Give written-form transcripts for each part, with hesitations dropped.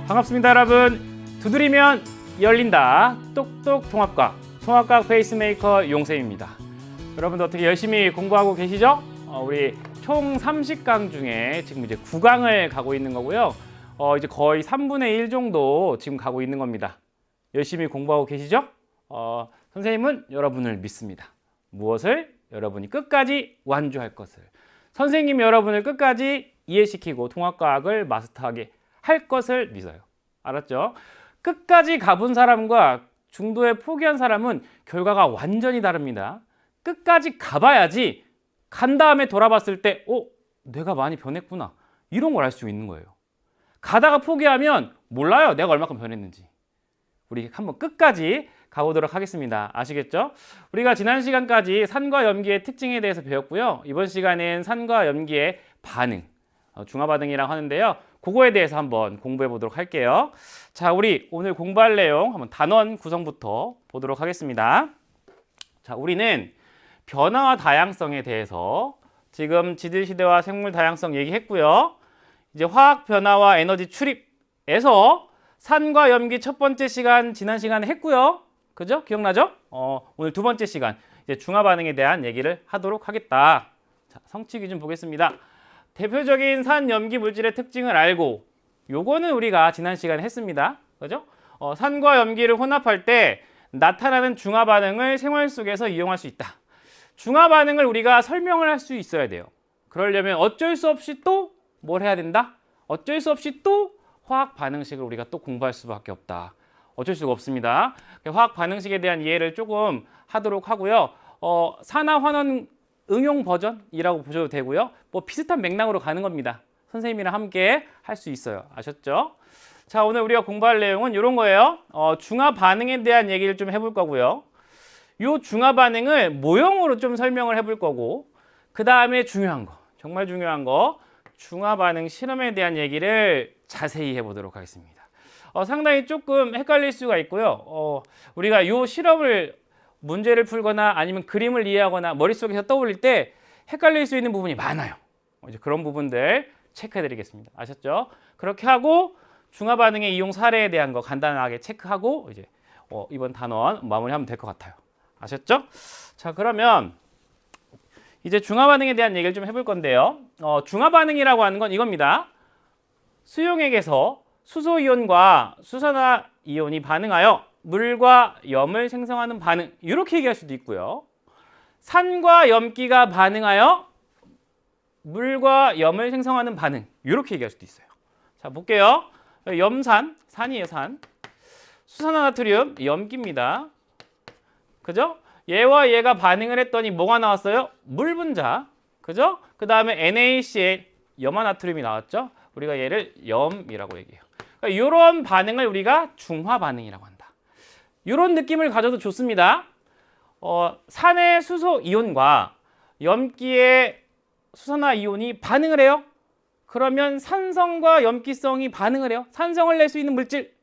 반갑습니다, 여러분. 두드리면 열린다. 똑똑 통합과학, 통합과학 페이스메이커 용쌤입니다. 여러분들 어떻게 열심히 공부하고 계시죠? 우리 총 30강 중에 지금 이제 9강을 가고 있는 거고요. 이제 거의 3분의 1 정도 지금 가고 있는 겁니다. 열심히 공부하고 계시죠? 선생님은 여러분을 믿습니다. 무엇을? 여러분이 끝까지 완주할 것을. 선생님이 여러분을 끝까지 이해시키고 통합과학을 마스터하게 할 것을 믿어요. 알았죠? 끝까지 가본 사람과 중도에 포기한 사람은 결과가 완전히 다릅니다. 끝까지 가봐야지 간 다음에 돌아봤을 때 내가 많이 변했구나. 이런 걸 알 수 있는 거예요. 가다가 포기하면 몰라요. 내가 얼마큼 변했는지. 우리 한번 끝까지 가보도록 하겠습니다. 아시겠죠? 우리가 지난 시간까지 산과 염기의 특징에 대해서 배웠고요. 이번 시간엔 산과 염기의 반응, 중화반응이라고 하는데요. 그거에 대해서 한번 공부해 보도록 할게요. 자, 우리 오늘 공부할 내용 한번 단원 구성부터 보도록 하겠습니다. 자, 우리는 변화와 다양성에 대해서 지금 지질시대와 생물 다양성 얘기했고요. 이제 화학 변화와 에너지 출입에서 산과 염기 첫 번째 시간 지난 시간에 했고요. 그죠? 기억나죠? 오늘 두 번째 시간 이제 중화 반응에 대한 얘기를 하도록 하겠다. 자, 성취 기준 보겠습니다. 대표적인 산, 염기 물질의 특징을 알고, 요거는 우리가 지난 시간에 했습니다. 그죠? 산과 염기를 혼합할 때 나타나는 중화 반응을 생활 속에서 이용할 수 있다. 중화 반응을 우리가 설명을 할 수 있어야 돼요. 그러려면 어쩔 수 없이 또 뭘 해야 된다? 어쩔 수 없이 또 화학 반응식을 우리가 또 공부할 수밖에 없다. 어쩔 수가 없습니다. 화학 반응식에 대한 이해를 조금 하도록 하고요. 산화 환원 응용 버전이라고 보셔도 되고요. 뭐 비슷한 맥락으로 가는 겁니다. 선생님이랑 함께 할 수 있어요. 아셨죠? 자, 오늘 우리가 공부할 내용은 이런 거예요. 중화 반응에 대한 얘기를 좀 해볼 거고요. 이 중화 반응을 모형으로 좀 설명을 해볼 거고, 그 다음에 중요한 거, 정말 중요한 거, 중화 반응 실험에 대한 얘기를 자세히 해보도록 하겠습니다. 상당히 조금 헷갈릴 수가 있고요. 우리가 이 실험을 문제를 풀거나 아니면 그림을 이해하거나 머릿속에서 떠올릴 때 헷갈릴 수 있는 부분이 많아요. 이제 그런 부분들 체크해 드리겠습니다. 아셨죠? 그렇게 하고 중화 반응의 이용 사례에 대한 거 간단하게 체크하고 이제 이번 단원 마무리하면 될 것 같아요. 아셨죠? 자, 그러면 이제 중화 반응에 대한 얘기를 좀 해볼 건데요. 중화 반응이라고 하는 건 이겁니다. 수용액에서 수소 이온과 수산화 이온이 반응하여 물과 염을 생성하는 반응, 이렇게 얘기할 수도 있고요. 산과 염기가 반응하여 물과 염을 생성하는 반응, 이렇게 얘기할 수도 있어요. 자, 볼게요. 염산, 산이에요, 산. 수산화나트륨, 염기입니다. 그죠? 얘와 얘가 반응을 했더니 뭐가 나왔어요? 물 분자. 그죠? 그 다음에 NaCl, 염화나트륨이 나왔죠? 우리가 얘를 염이라고 얘기해요. 그러니까 이런 반응을 우리가 중화 반응이라고 한다. 이런 느낌을 가져도 좋습니다. 산의 수소 이온과 염기의 수산화 이온이 반응을 해요. 그러면 산성과 염기성이 반응을 해요. 산성을 낼 수 있는 물질,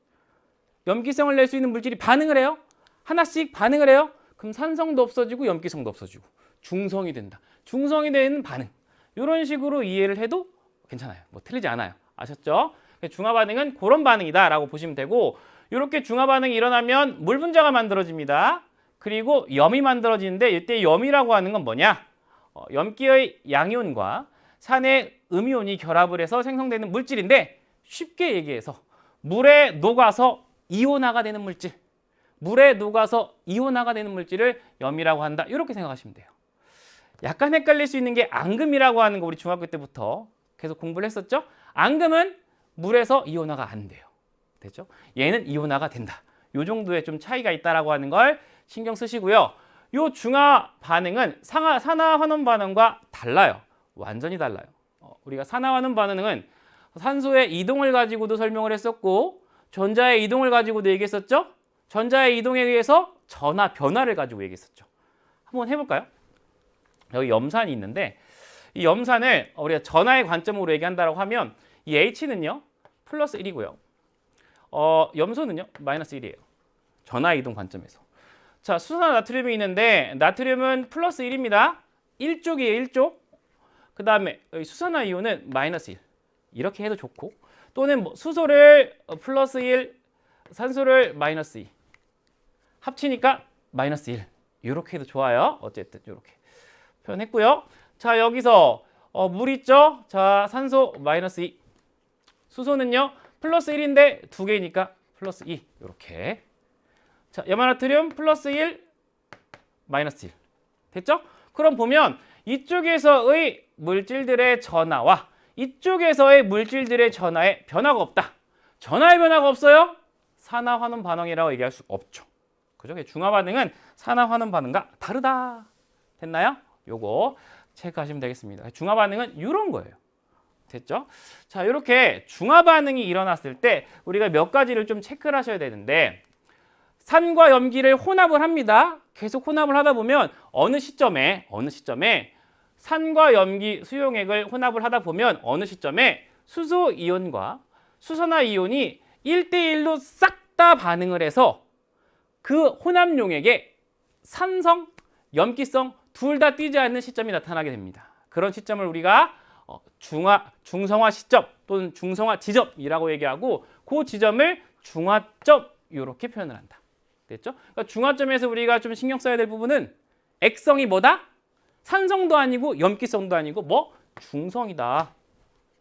염기성을 낼 수 있는 물질이 반응을 해요. 하나씩 반응을 해요. 그럼 산성도 없어지고 염기성도 없어지고 중성이 된다. 중성이 되는 반응. 이런 식으로 이해를 해도 괜찮아요. 뭐 틀리지 않아요. 아셨죠? 중화 반응은 그런 반응이다라고 보시면 되고, 이렇게 중화 반응이 일어나면 물 분자가 만들어집니다. 그리고 염이 만들어지는데 이때 염이라고 하는 건 뭐냐? 염기의 양이온과 산의 음이온이 결합을 해서 생성되는 물질인데, 쉽게 얘기해서 물에 녹아서 이온화가 되는 물질, 물에 녹아서 이온화가 되는 물질을 염이라고 한다. 이렇게 생각하시면 돼요. 약간 헷갈릴 수 있는 게 앙금이라고 하는 거 우리 중학교 때부터 계속 공부를 했었죠? 앙금은 물에서 이온화가 안 돼요. 됐죠? 얘는 이온화가 된다. 이 정도의 좀 차이가 있다라고 하는 걸 신경 쓰시고요. 이 중화 반응은 산화 환원 반응과 달라요. 완전히 달라요. 우리가 산화 환원 반응은 산소의 이동을 가지고도 설명을 했었고, 전자의 이동을 가지고도 얘기했었죠? 전자의 이동에 의해서 전하 변화를 가지고 얘기했었죠. 한번 해볼까요? 여기 염산이 있는데, 이 염산을 우리가 전하의 관점으로 얘기한다고 하면 이 H는요 플러스 1이고요. 염소는요 마이너스 1이에요. 전하 이동 관점에서. 자, 수산화 나트륨이 있는데 나트륨은 플러스 1입니다. 1쪽이에요, 1쪽. 그 다음에 수산화 이온은 마이너스 1. 이렇게 해도 좋고, 또는 뭐 수소를 플러스 1, 산소를 마이너스 2. 합치니까 마이너스 1. 이렇게 해도 좋아요. 어쨌든 이렇게 표현했고요. 자, 여기서 물 있죠? 자, 산소 마이너스 2. 수소는요, 플러스 1인데 2개니까 플러스 2. 이렇게. 자, 염화나트륨 플러스 1, 마이너스 1. 됐죠? 그럼 보면 이쪽에서의 물질들의 전하와 이쪽에서의 물질들의 전하에 변화가 없다. 전하의 변화가 없어요? 산화 환원 반응이라고 얘기할 수 없죠. 그죠? 중화 반응은 산화 환원 반응과 다르다. 됐나요? 요거 체크하시면 되겠습니다. 중화 반응은 이런 거예요. 됐죠? 자, 이렇게 중화 반응이 일어났을 때 우리가 몇 가지를 좀 체크를 하셔야 되는데, 산과 염기를 혼합을 합니다. 계속 혼합을 하다 보면 어느 시점에 산과 염기 수용액을 혼합을 하다 보면 어느 시점에 수소 이온과 수산화 이온이 1대1로 싹 다 반응을 해서 그 혼합 용액에 산성, 염기성 둘 다 띄지 않는 시점이 나타나게 됩니다. 그런 시점을 우리가 중성화 시점 또는 중성화 지점이라고 얘기하고, 그 지점을 중화점 이렇게 표현을 한다. 됐죠? 그러니까 중화점에서 우리가 좀 신경 써야 될 부분은 액성이 뭐다? 산성도 아니고 염기성도 아니고 뭐? 중성이다.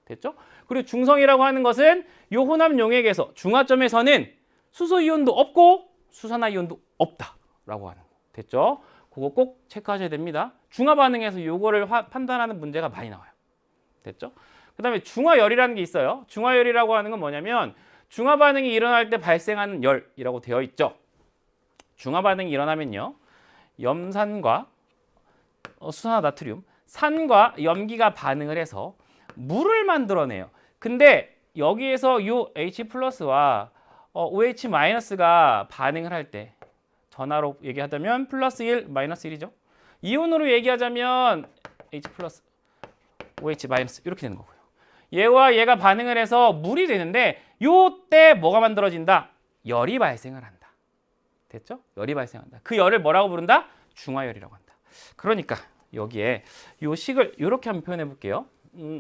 됐죠? 그리고 중성이라고 하는 것은 이 혼합 용액에서 중화점에서는 수소 이온도 없고 수산화 이온도 없다라고 하는 거. 됐죠? 그거 꼭 체크하셔야 됩니다. 중화 반응에서 요거를 판단하는 문제가 많이 나와요. 됐죠? 그다음에 중화열이라는 게 있어요. 중화열이라고 하는 건 뭐냐면 중화 반응이 일어날 때 발생하는 열이라고 되어 있죠. 중화 반응이 일어나면요, 염산과 수산화 나트륨, 산과 염기가 반응을 해서 물을 만들어내요. 근데 여기에서 이 H+와 OH-가 반응을 할 때, 전하로 얘기하자면 플러스 1, 마이너스 1이죠. 이온으로 얘기하자면 H+, OH- 이렇게 되는 거고요. 얘와 얘가 반응을 해서 물이 되는데 요때 뭐가 만들어진다? 열이 발생을 한다. 됐죠? 열이 발생한다. 그 열을 뭐라고 부른다? 중화열이라고 한다. 그러니까 여기에 요 식을 이렇게 한번 표현해 볼게요.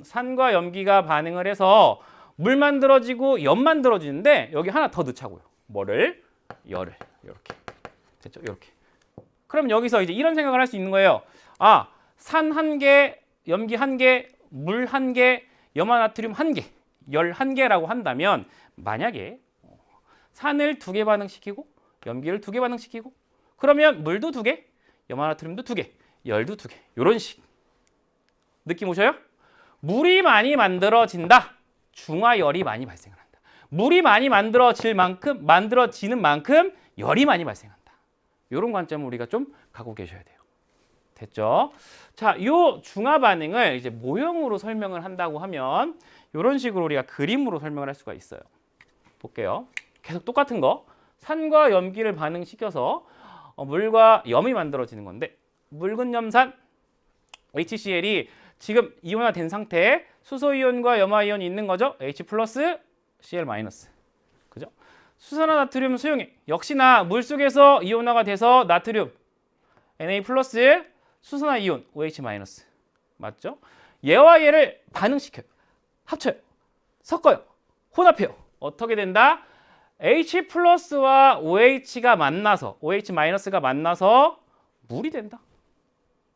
산과 염기가 반응을 해서 물 만들어지고 염 만들어지는데 여기 하나 더 넣자고요. 뭐를? 열을. 이렇게. 됐죠? 이렇게. 그럼 여기서 이제 이런 생각을 할 수 있는 거예요. 아, 산 1개, 염기 1개, 물 1개, 염화나트륨 1개, 열 1개라고 한다면, 만약에 산을 2개 반응시키고 염기를 2개 반응시키고, 그러면 물도 2개, 염화나트륨도 2개, 열도 2개. 이런 식. 느낌 오셔요? 물이 많이 만들어진다. 중화열이 많이 발생을 한다. 물이 많이 만들어지는 만큼 열이 많이 발생한다. 이런 관점을 우리가 좀 갖고 계셔야 돼요. 됐죠? 자, 이 중화 반응을 이제 모형으로 설명을 한다고 하면 이런 식으로 우리가 그림으로 설명을 할 수가 있어요. 볼게요. 계속 똑같은 거. 산과 염기를 반응시켜서 물과 염이 만들어지는 건데, 묽은 염산 HCl이 지금 이온화된 상태에 수소 이온과 염화 이온이 있는 거죠. H+, Cl-. 그죠? 수산화 나트륨 수용액. 역시나 물 속에서 이온화가 돼서 나트륨 Na+, 수산화 이온 OH-. 맞죠? 얘와 얘를 반응시켜요. 합쳐요. 섞어요. 혼합해요. 어떻게 된다? H+와 OH가 만나서, OH-가 만나서 물이 된다.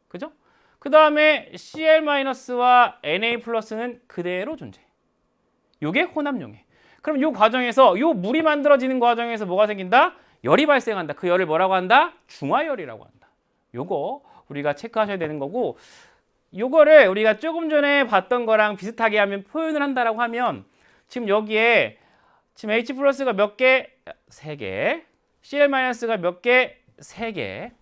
그죠? 그 다음에 Cl-와 Na+는 그대로 존재해. 요게 혼합용액. 그럼 요 과정에서, 요 물이 만들어지는 과정에서 뭐가 생긴다? 열이 발생한다. 그 열을 뭐라고 한다? 중화열이라고 한다. 요거 우리가 체크하셔야 되는 거고, 요거를 우리가 조금 전에 봤던 거랑 비슷하게 하면 표현을 한다라고 하면, 지금 여기에 지금 H+가 몇 개? 3개. Cl-가 몇 개? 3개.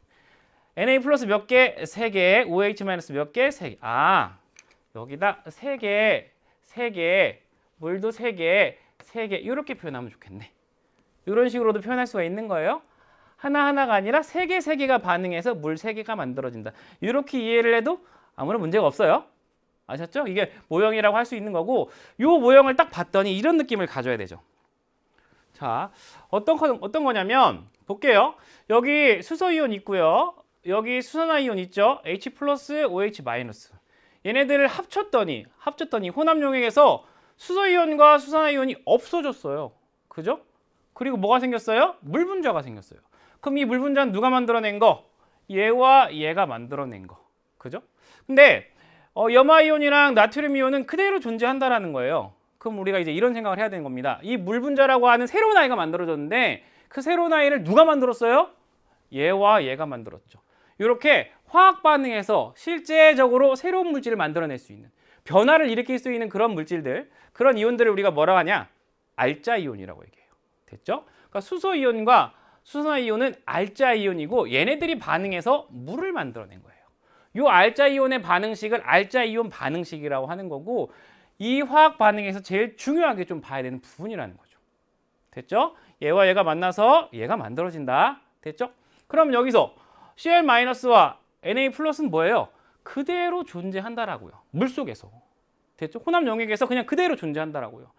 Na+ 몇 개? 3개. OH- 몇 개? 3개. 아, 여기다 3개, 3개, 물도 3개, 3개 이렇게 표현하면 좋겠네. 이런 식으로도 표현할 수가 있는 거예요. 하나하나가 아니라 3개, 3개가 반응해서 물 3개가 만들어진다. 이렇게 이해를 해도 아무런 문제가 없어요. 아셨죠? 이게 모형이라고 할 수 있는 거고, 이 모형을 딱 봤더니 이런 느낌을 가져야 되죠. 자, 어떤 거냐면 볼게요. 여기 수소이온 있고요. 여기 수산화이온 있죠. H 플러스 OH 마이너스. 얘네들을 합쳤더니 혼합용액에서 수소이온과 수산화이온이 없어졌어요. 그죠? 그리고 뭐가 생겼어요? 물 분자가 생겼어요. 그럼 이 물 분자는 누가 만들어낸 거? 얘와 얘가 만들어낸 거. 그죠? 근데 염화이온이랑 나트륨이온은 그대로 존재한다라는 거예요. 그럼 우리가 이제 이런 생각을 해야 되는 겁니다. 이 물 분자라고 하는 새로운 아이가 만들어졌는데 그 새로운 아이를 누가 만들었어요? 얘와 얘가 만들었죠. 이렇게 화학 반응에서 실제적으로 새로운 물질을 만들어낼 수 있는, 변화를 일으킬 수 있는 그런 물질들, 그런 이온들을 우리가 뭐라고 하냐? 알짜 이온이라고 얘기해요. 됐죠? 그러니까 수소 이온과 수산화 이온은 알짜 이온이고 얘네들이 반응해서 물을 만들어낸 거예요. 이 알짜 이온의 반응식을 알짜 이온 반응식이라고 하는 거고, 이 화학 반응에서 제일 중요하게 좀 봐야 되는 부분이라는 거죠. 됐죠? 얘와 얘가 만나서 얘가 만들어진다. 됐죠? 그럼 여기서 Cl-와 Na+는 뭐예요? 그대로 존재한다라고요. 물속에서. 됐죠? 혼합 용액에서 그냥 그대로 존재한다라고요.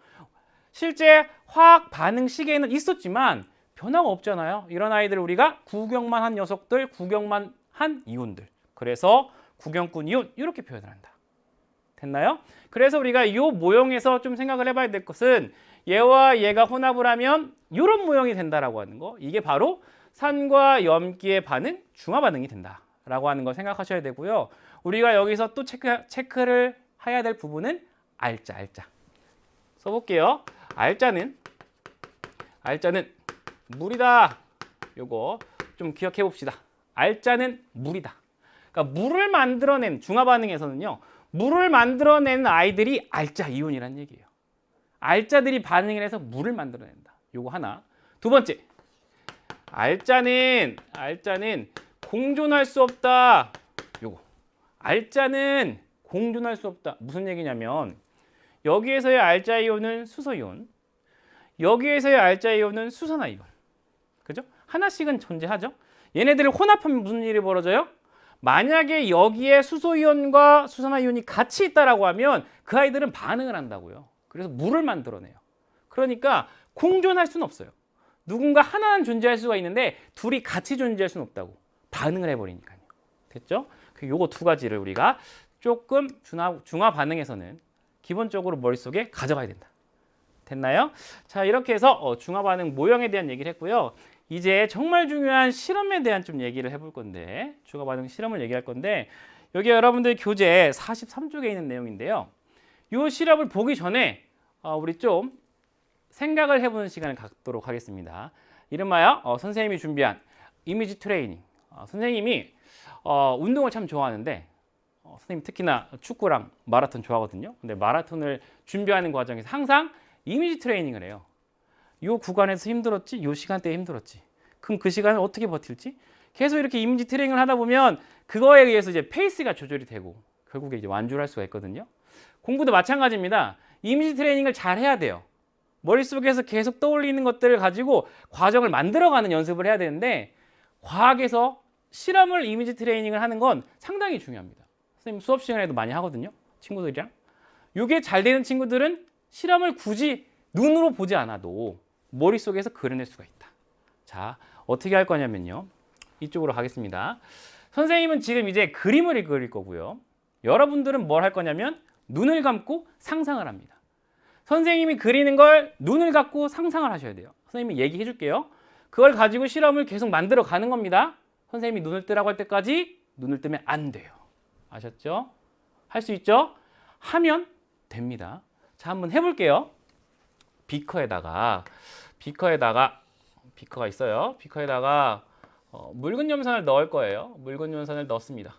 실제 화학 반응식에는 있었지만 변화가 없잖아요. 이런 아이들을 우리가 구경만 한 녀석들, 구경만 한 이온들. 그래서 구경꾼 이온 이렇게 표현을 한다. 됐나요? 그래서 우리가 이 모형에서 좀 생각을 해봐야 될 것은 얘와 얘가 혼합을 하면 이런 모형이 된다라고 하는 거. 이게 바로 산과 염기의 반응, 중화 반응이 된다라고 하는 거 생각하셔야 되고요. 우리가 여기서 또 체크를 해야 될 부분은 알짜. 써볼게요. 알짜는 물이다. 요거 좀 기억해 봅시다. 알짜는 물이다. 그러니까 물을 만들어낸 중화 반응에서는요. 물을 만들어내는 아이들이 알짜 이온이라는 얘기예요. 알짜들이 반응을 해서 물을 만들어낸다. 요거 하나. 두 번째. 알짜는 공존할 수 없다. 요거. 알짜는 공존할 수 없다. 무슨 얘기냐면 여기에서의 알짜 이온은 수소 이온, 여기에서의 알짜 이온은 수산화 이온. 그죠? 하나씩은 존재하죠. 얘네들을 혼합하면 무슨 일이 벌어져요? 만약에 여기에 수소 이온과 수산화 이온이 같이 있다라고 하면 그 아이들은 반응을 한다고요. 그래서 물을 만들어내요. 그러니까 공존할 수는 없어요. 누군가 하나는 존재할 수가 있는데 둘이 같이 존재할 수는 없다고. 반응을 해버리니까요. 됐죠? 요거 두 가지를 우리가 조금 중화 반응에서는 기본적으로 머릿속에 가져가야 된다. 됐나요? 자, 이렇게 해서 중화 반응 모형에 대한 얘기를 했고요. 이제 정말 중요한 실험에 대한 좀 얘기를 해볼 건데, 중화 반응 실험을 얘기할 건데, 여기 여러분들 교재 43쪽에 있는 내용인데요. 이 실험을 보기 전에 우리 좀 생각을 해보는 시간을 갖도록 하겠습니다. 이름하여 선생님이 준비한 이미지 트레이닝. 선생님이 운동을 참 좋아하는데 선생님 특히나 축구랑 마라톤 좋아하거든요. 근데 마라톤을 준비하는 과정에서 항상 이미지 트레이닝을 해요. 이 구간에서 힘들었지, 이 시간대에 힘들었지. 그럼 그 시간을 어떻게 버틸지? 계속 이렇게 이미지 트레이닝을 하다 보면 그거에 의해서 이제 페이스가 조절이 되고 결국에 이제 완주를 할 수가 있거든요. 공부도 마찬가지입니다. 이미지 트레이닝을 잘 해야 돼요. 머릿속에서 계속 떠올리는 것들을 가지고 과정을 만들어가는 연습을 해야 되는데 과학에서 실험을 이미지 트레이닝을 하는 건 상당히 중요합니다. 선생님 수업 시간에도 많이 하거든요. 친구들이랑. 이게 잘 되는 친구들은 실험을 굳이 눈으로 보지 않아도 머릿속에서 그려낼 수가 있다. 자, 어떻게 할 거냐면요. 이쪽으로 가겠습니다. 선생님은 지금 이제 그림을 그릴 거고요. 여러분들은 뭘 할 거냐면 눈을 감고 상상을 합니다. 선생님이 그리는 걸 눈을 감고 상상을 하셔야 돼요. 선생님이 얘기해 줄게요. 그걸 가지고 실험을 계속 만들어 가는 겁니다. 선생님이 눈을 뜨라고 할 때까지 눈을 뜨면 안 돼요. 아셨죠? 할 수 있죠? 하면 됩니다. 자, 한번 해볼게요. 비커가 있어요. 비커에다가 묽은 염산을 넣을 거예요. 묽은 염산을 넣습니다.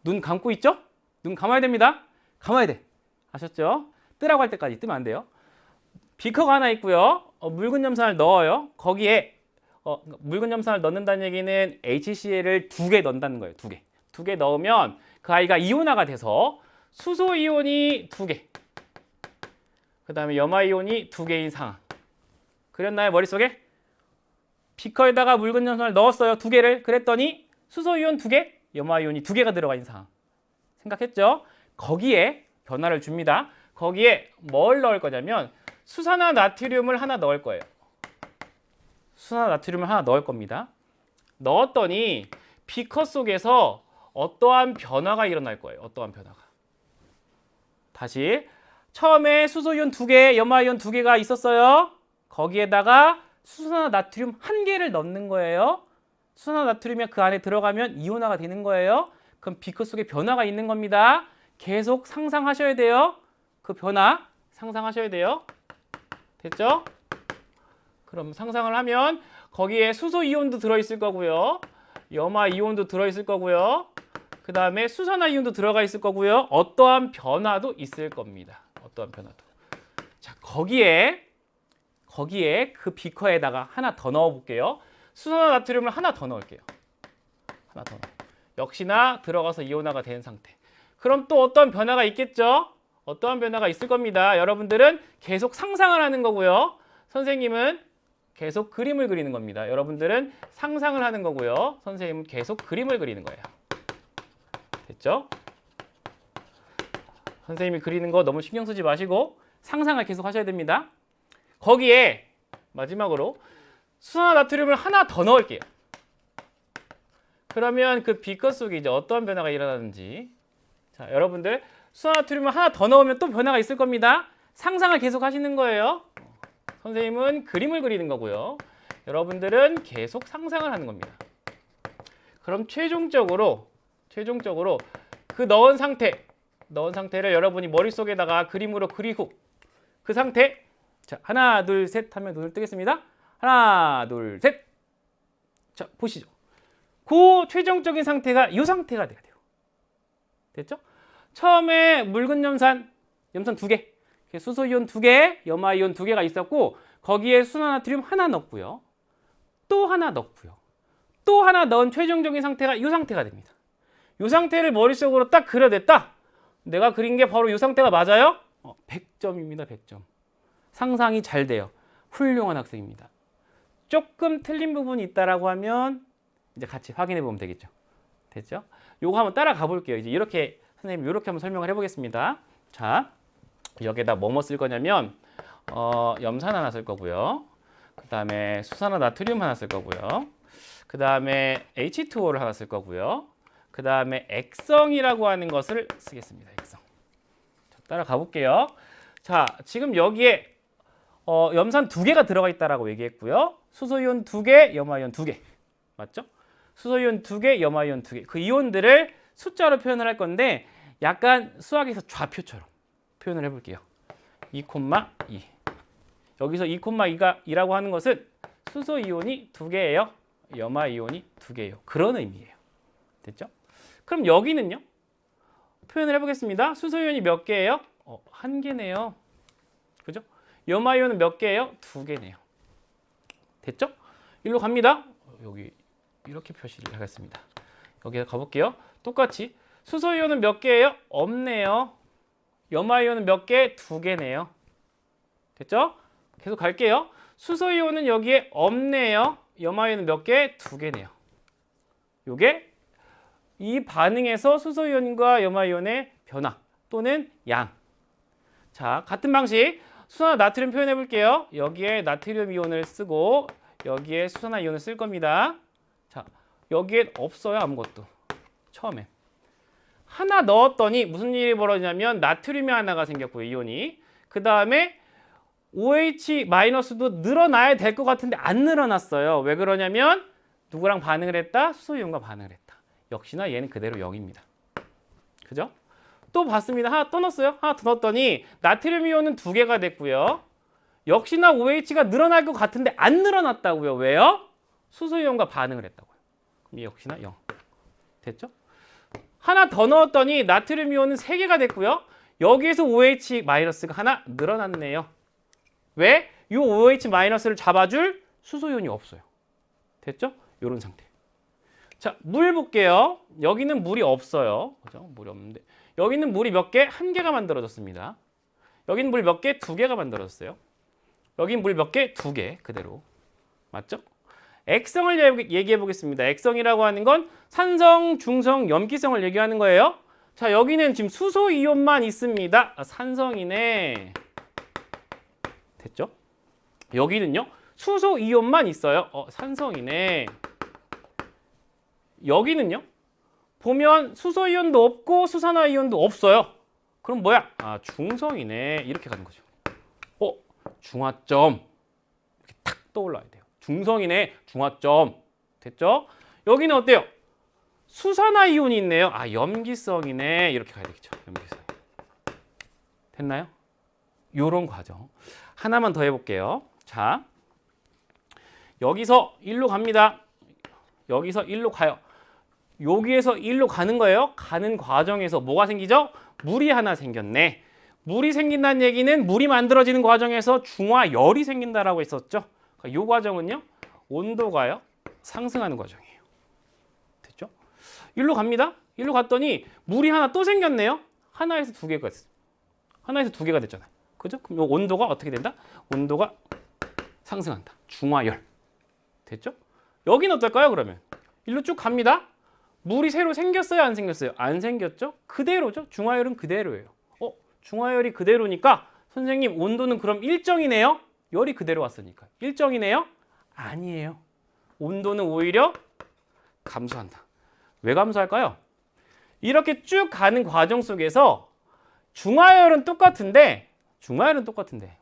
눈 감고 있죠? 눈 감아야 됩니다. 감아야 돼. 아셨죠? 뜨라고 할 때까지 뜨면 안 돼요. 비커가 하나 있고요. 묽은 염산을 넣어요. 거기에 묽은 염산을 넣는다는 얘기는 HCl을 2개 넣는다는 거예요. 2개. 2개 넣으면 그 아이가 이온화가 돼서 수소 이온이 2개. 그 다음에 염화 이온이 2개인 상황. 그렸나요? 머릿속에? 비커에다가 묽은 염산을 넣었어요. 2개를. 그랬더니 수소 이온 2개, 염화 이온이 2개가 들어가 있는 상황. 생각했죠? 거기에 변화를 줍니다. 거기에 뭘 넣을 거냐면 수산화 나트륨을 하나 넣을 거예요. 수산화나트륨을 하나 넣을 겁니다. 넣었더니 비커 속에서 어떠한 변화가 일어날 거예요. 어떠한 변화가. 다시 처음에 수소이온 2개, 염화이온 2개가 있었어요. 거기에다가 수산화나트륨 1개를 넣는 거예요. 수산화나트륨이 그 안에 들어가면 이온화가 되는 거예요. 그럼 비커 속에 변화가 있는 겁니다. 계속 상상하셔야 돼요. 그 변화 상상하셔야 돼요. 됐죠? 그럼 상상을 하면 거기에 수소이온도 들어있을 거고요. 염화이온도 들어있을 거고요. 그 다음에 수산화이온도 들어가 있을 거고요. 어떠한 변화도 있을 겁니다. 어떠한 변화도. 자, 거기에 그 비커에다가 하나 더 넣어 볼게요. 수산화나트륨을 하나 더 넣을게요. 하나 더 넣어. 역시나 들어가서 이온화가 된 상태. 그럼 또 어떠한 변화가 있겠죠? 어떠한 변화가 있을 겁니다. 여러분들은 계속 상상을 하는 거고요. 선생님은 계속 그림을 그리는 겁니다. 여러분들은 상상을 하는 거고요. 선생님은 계속 그림을 그리는 거예요. 됐죠? 선생님이 그리는 거 너무 신경 쓰지 마시고 상상을 계속 하셔야 됩니다. 거기에 마지막으로 수산화나트륨을 하나 더 넣을게요. 그러면 그 비커 속에 이제 어떠한 변화가 일어나는지. 자, 여러분들 수산화나트륨을 하나 더 넣으면 또 변화가 있을 겁니다. 상상을 계속 하시는 거예요. 선생님은 그림을 그리는 거고요. 여러분들은 계속 상상을 하는 겁니다. 그럼 최종적으로 그 넣은 상태를 여러분이 머릿속에다가 그림으로 그리고 그 상태. 자, 하나, 둘, 셋 하면 눈을 뜨겠습니다. 하나, 둘, 셋. 자, 보시죠. 그 최종적인 상태가 이 상태가 돼야 돼요. 됐죠? 처음에 묽은 염산 2개, 수소이온 2개, 염화이온 2개가 있었고 거기에 수산화나트륨 하나 넣고요. 또 하나 넣고요. 또 하나 넣은 최종적인 상태가 이 상태가 됩니다. 이 상태를 머릿속으로 딱 그려냈다. 내가 그린 게 바로 이 상태가 맞아요? 100점입니다. 100점. 상상이 잘 돼요. 훌륭한 학생입니다. 조금 틀린 부분이 있다라고 하면 이제 같이 확인해 보면 되겠죠. 됐죠? 요거 한번 따라가 볼게요. 이제 이렇게 선생님 이렇게 한번 설명을 해보겠습니다. 자, 여기에다 뭐뭐 쓸 거냐면 염산 하나 쓸 거고요. 그 다음에 수산화나트륨 하나 쓸 거고요. 그 다음에 H2O를 하나 쓸 거고요. 그 다음에 액성이라고 하는 것을 쓰겠습니다. 액성. 자, 따라가 볼게요. 자, 지금 여기에 염산 2개가 들어가 있다라고 얘기했고요. 수소이온 2개, 염화이온 2개. 맞죠? 수소이온 2개, 염화이온 2개. 그 이온들을 숫자로 표현을 할 건데 약간 수학에서 좌표처럼 표현을 해볼게요. 2,2. 여기서 2,2라고 하는 것은 수소이온이 2개예요. 염화이온이 2개예요. 그런 의미예요. 됐죠? 그럼 여기는요? 표현을 해보겠습니다. 수소이온이 몇 개예요? 1개네요. 그죠? 염화이온은 몇 개예요? 2개네요. 됐죠? 일로 갑니다. 여기 이렇게 표시를 하겠습니다. 여기에 가볼게요. 똑같이 수소이온은 몇 개예요? 없네요. 염화이온은 몇 개? 2개네요. 됐죠? 계속 갈게요. 수소이온은 여기에 없네요. 염화이온은 몇 개? 2개네요. 요게 이 반응에서 수소이온과 염화이온의 변화 또는 양. 자, 같은 방식 수산화나트륨 표현해 볼게요. 여기에 나트륨 이온을 쓰고 여기에 수산화이온을 쓸 겁니다. 자, 여기엔 없어요. 아무것도. 처음에 하나 넣었더니 무슨 일이 벌어지냐면 나트륨이 하나가 생겼고요. 이온이. 그 다음에 OH-도 늘어나야 될 것 같은데 안 늘어났어요. 왜 그러냐면 누구랑 반응을 했다? 수소이온과 반응을 했다. 역시나 얘는 그대로 0입니다. 그죠? 또 봤습니다. 하나 또 넣었어요. 하나 더 넣었더니 나트륨 이온은 2개가 됐고요. 역시나 OH가 늘어날 것 같은데 안 늘어났다고요. 왜요? 수소이온과 반응을 했다고요. 그럼 역시나 0. 됐죠? 하나 더 넣었더니 나트륨 이온은 3개가 됐고요. 여기에서 OH-가 하나 늘어났네요. 왜? 이 OH-를 잡아줄 수소이온이 없어요. 됐죠? 이런 상태. 자, 물 볼게요. 여기는 물이 없어요. 그죠? 물이 없는데. 여기는 물이 몇 개? 1개가 만들어졌습니다. 여기는 물 몇 개? 2개가 만들어졌어요. 여기는 물 몇 개? 2개. 그대로. 맞죠? 액성을 얘기해 보겠습니다. 액성이라고 하는 건 산성, 중성, 염기성을 얘기하는 거예요. 자, 여기는 지금 수소 이온만 있습니다. 산성이네. 됐죠? 여기는요. 수소 이온만 있어요. 산성이네. 여기는요? 보면 수소 이온도 없고 수산화 이온도 없어요. 그럼 뭐야? 중성이네. 이렇게 가는 거죠. 중화점. 이렇게 탁 떠올라야 돼요. 중성이네. 중화점. 됐죠? 여기는 어때요? 수산화 이온이 있네요. 염기성이네. 이렇게 가야 되겠죠. 염기성. 됐나요? 요런 과정. 하나만 더 해볼게요. 자, 여기서 1로 갑니다. 여기서 1로 가요. 여기에서 1로 가는 거예요. 가는 과정에서 뭐가 생기죠? 물이 하나 생겼네. 물이 생긴다는 얘기는 물이 만들어지는 과정에서 중화열이 생긴다라고 했었죠. 이 과정은요. 온도가요. 상승하는 과정이에요. 됐죠? 1로 갑니다. 1로 갔더니 물이 하나 또 생겼네요. 하나에서 두 개가 됐어요. 하나에서 두 개가 됐잖아요. 그죠? 그럼 이 온도가 어떻게 된다? 온도가 상승한다. 중화열. 됐죠? 여기는 어떨까요, 그러면? 1로 쭉 갑니다. 물이 새로 생겼어요, 안 생겼어요? 안 생겼죠? 그대로죠? 중화열은 그대로예요. 중화열이 그대로니까 선생님 온도는 그럼 일정이네요? 열이 그대로 왔으니까. 일정이네요? 아니에요. 온도는 오히려 감소한다. 왜 감소할까요? 이렇게 쭉 가는 과정 속에서 중화열은 똑같은데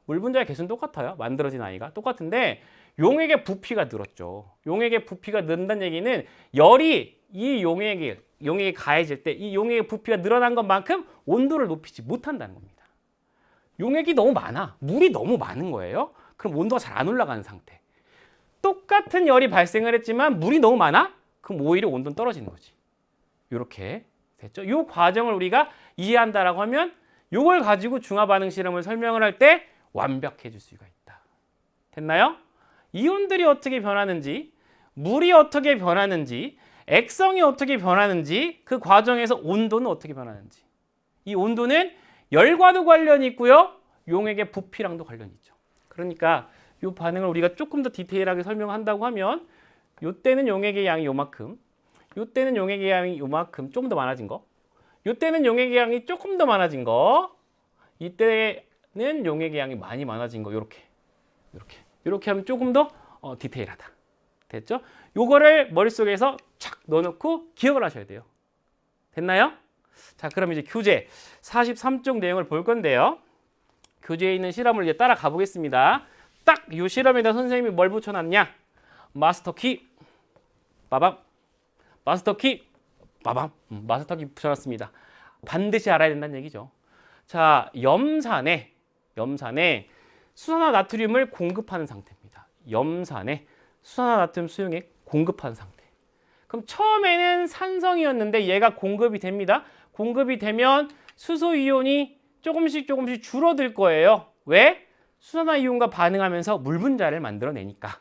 물 분자의 개수는 똑같아요. 만들어진 아이가 똑같은데 용액의 부피가 늘었죠. 용액의 부피가 는다는 얘기는 열이 이 용액이 가해질 때 이 용액의 부피가 늘어난 것만큼 온도를 높이지 못한다는 겁니다. 용액이 너무 많아. 물이 너무 많은 거예요. 그럼 온도가 잘 안 올라가는 상태. 똑같은 열이 발생을 했지만 물이 너무 많아? 그럼 오히려 온도는 떨어지는 거지. 이렇게 됐죠? 이 과정을 우리가 이해한다라고 하면 이걸 가지고 중화반응 실험을 설명을 할 때 완벽해질 수가 있다. 됐나요? 이온들이 어떻게 변하는지, 물이 어떻게 변하는지, 액성이 어떻게 변하는지, 그 과정에서 온도는 어떻게 변하는지. 이 온도는 열과도 관련이 있고요. 용액의 부피랑도 관련이 있죠. 그러니까 이 반응을 우리가 조금 더 디테일하게 설명한다고 하면 이때는 용액의 양이 요만큼, 이때는 용액의 양이 요만큼 좀 더 많아진 거, 이때는 용액의 양이 조금 더 많아진 거, 이때는 용액의 양이 많이 많아진 거, 이렇게 하면 조금 더 디테일하다. 됐죠? 요거를 머릿속에서 착 넣어놓고 기억을 하셔야 돼요. 됐나요? 자, 그럼 이제 교재 43쪽 내용을 볼 건데요. 교재에 있는 실험을 이제 따라가 보겠습니다. 딱 이 실험에다 선생님이 뭘 붙여놨냐? 마스터키, 빠밤. 마스터키, 빠밤. 마스터키 붙여놨습니다. 반드시 알아야 된다는 얘기죠. 자, 염산에 수산화 나트륨을 공급하는 상태입니다. 염산에 수산화 나트륨 수용액 공급하는 상태. 그럼 처음에는 산성이었는데 얘가 공급이 됩니다. 공급이 되면 수소 이온이 조금씩 줄어들 거예요. 왜? 수산화 이온과 반응하면서 물 분자를 만들어내니까.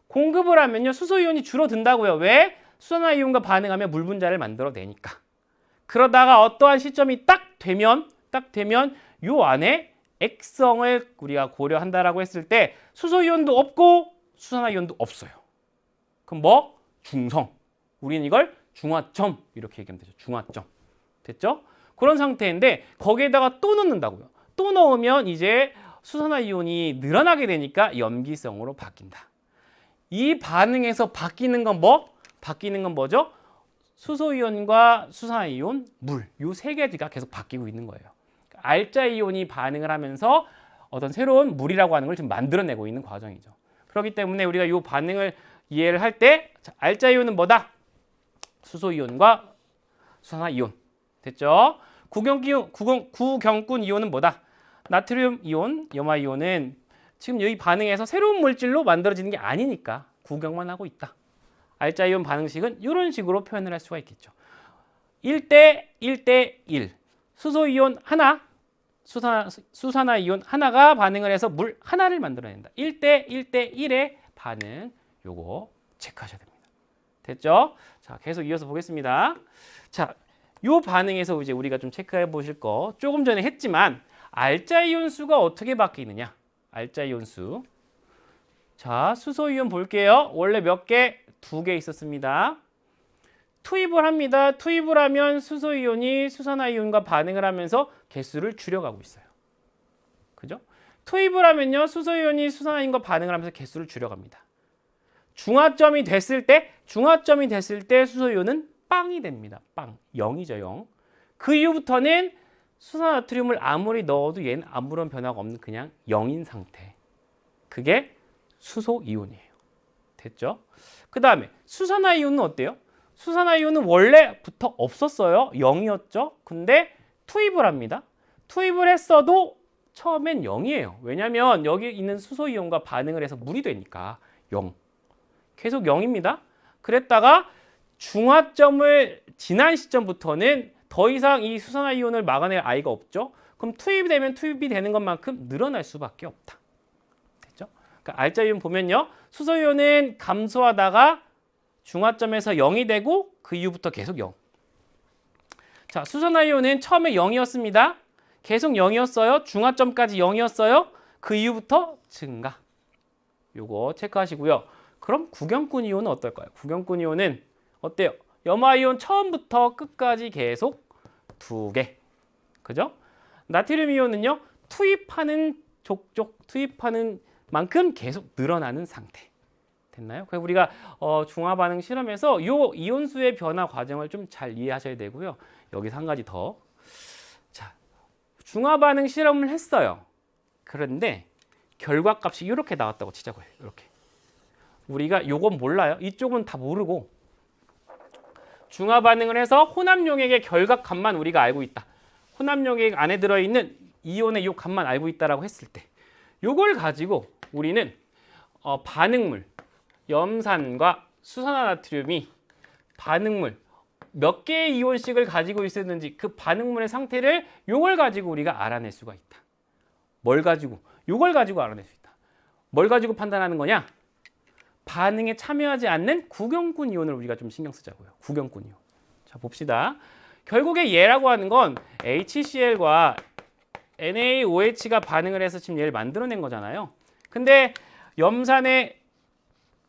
공급을 하면요. 수소 이온이 줄어든다고요. 왜? 수산화 이온과 반응하면 물 분자를 만들어내니까. 그러다가 어떠한 시점이 딱 되면 요 안에 액성을 우리가 고려한다라고 했을 때 수소 이온도 없고 수산화 이온도 없어요. 그럼 뭐? 중성. 우리는 이걸 중화점 이렇게 얘기하면 되죠. 중화점. 됐죠? 그런 상태인데 거기에다가 또 넣는다고요. 또 넣으면 이제 수산화 이온이 늘어나게 되니까 염기성으로 바뀐다. 이 반응에서 바뀌는 건 뭐? 바뀌는 건 뭐죠? 수소 이온과 수산화 이온, 물. 요 세 가지가 계속 바뀌고 있는 거예요. 알자 이온이 반응을 하면서 어떤 새로운 물이라고 하는 걸 지금 만들어내고 있는 과정이죠. 그렇기 때문에 우리가 이 반응을 이해를 할 때 알자 이온은 뭐다? 수소 이온과 수산화 이온. 됐죠? 구경꾼 이온은 뭐다? 나트륨 이온, 염화 이온은 지금 여기 반응에서 새로운 물질로 만들어지는 게 아니니까 구경만 하고 있다. 알자 이온 반응식은 이런 식으로 표현을 할 수가 있겠죠. 1대 1대 1. 수소 이온 하나, 수산화 이온 하나가 반응을 해서 물 하나를 만들어낸다. 1대 1대 1의 반응 요거 체크하셔야 됩니다. 됐죠? 자, 계속 이어서 보겠습니다. 자, 요 반응에서 이제 우리가 좀 체크해 보실 거 조금 전에 했지만 알자 이온 수가 어떻게 바뀌느냐? 알자 이온 수. 자, 수소 이온 볼게요. 원래 몇 개? 2개 있었습니다. 투입을 합니다. 투입을 하면 수소 이온이 수산화 이온과 반응을 하면서 개수를 줄여가고 있어요. 그죠? 투입을 하면요. 수소이온이 수산화이온과 반응을 하면서 개수를 줄여갑니다. 중화점이 됐을 때 수소이온은 빵이 됩니다. 빵. 0이죠, 0. 그 이후부터는 수산나트륨을 아무리 넣어도 얘는 아무런 변화가 없는 그냥 0인 상태. 그게 수소이온이에요. 됐죠? 그 다음에 수산화이온은 어때요? 수산화이온은 원래부터 없었어요. 0이었죠. 근데 투입을 합니다. 투입을 했어도 처음엔 0이에요. 왜냐하면 여기 있는 수소이온과 반응을 해서 물이 되니까 0. 계속 0입니다. 그랬다가 중화점을 지난 시점부터는 더 이상 이 수산화이온을 막아낼 아이가 없죠. 그럼 투입이 되면 투입이 되는 것만큼 늘어날 수밖에 없다. 됐죠? 그러니까 알짜이온 보면요. 수소이온은 감소하다가 중화점에서 0이 되고 그 이후부터 계속 0. 자, 수산화이온은 처음에 0이었습니다. 계속 0이었어요. 중화점까지 0이었어요. 그 이후부터 증가. 요거 체크하시고요. 그럼 구경꾼 이온은 어떨까요? 구경꾼 이온은 어때요? 염화이온 처음부터 끝까지 계속 2개. 그죠? 나트륨 이온은요. 투입하는 투입하는 만큼 계속 늘어나는 상태. 됐나요? 그래서 우리가 중화 반응 실험에서 이 이온수의 변화 과정을 좀 잘 이해하셔야 되고요. 여기서 한 가지 더. 자, 중화 반응 실험을 했어요. 그런데 결과값이 이렇게 나왔다고 치자고요. 이렇게. 우리가 요건 몰라요. 이쪽은 다 모르고 중화 반응을 해서 혼합용액의 결과값만 우리가 알고 있다. 혼합용액 안에 들어있는 이온의 요 값만 알고 있다라고 했을 때 요걸 가지고 우리는 반응물 염산과 수산화나트륨이 반응물 몇 개의 이온씩을 가지고 있었는지 그 반응물의 상태를 요걸 가지고 우리가 알아낼 수가 있다. 뭘 가지고? 요걸 가지고 알아낼 수 있다. 뭘 가지고 판단하는 거냐? 반응에 참여하지 않는 구경꾼 이온을 우리가 좀 신경 쓰자고요. 구경꾼 이온. 자, 봅시다. 결국에 얘라고 하는 건 HCl과 NaOH가 반응을 해서 지금 얘를 만들어낸 거잖아요. 근데 염산의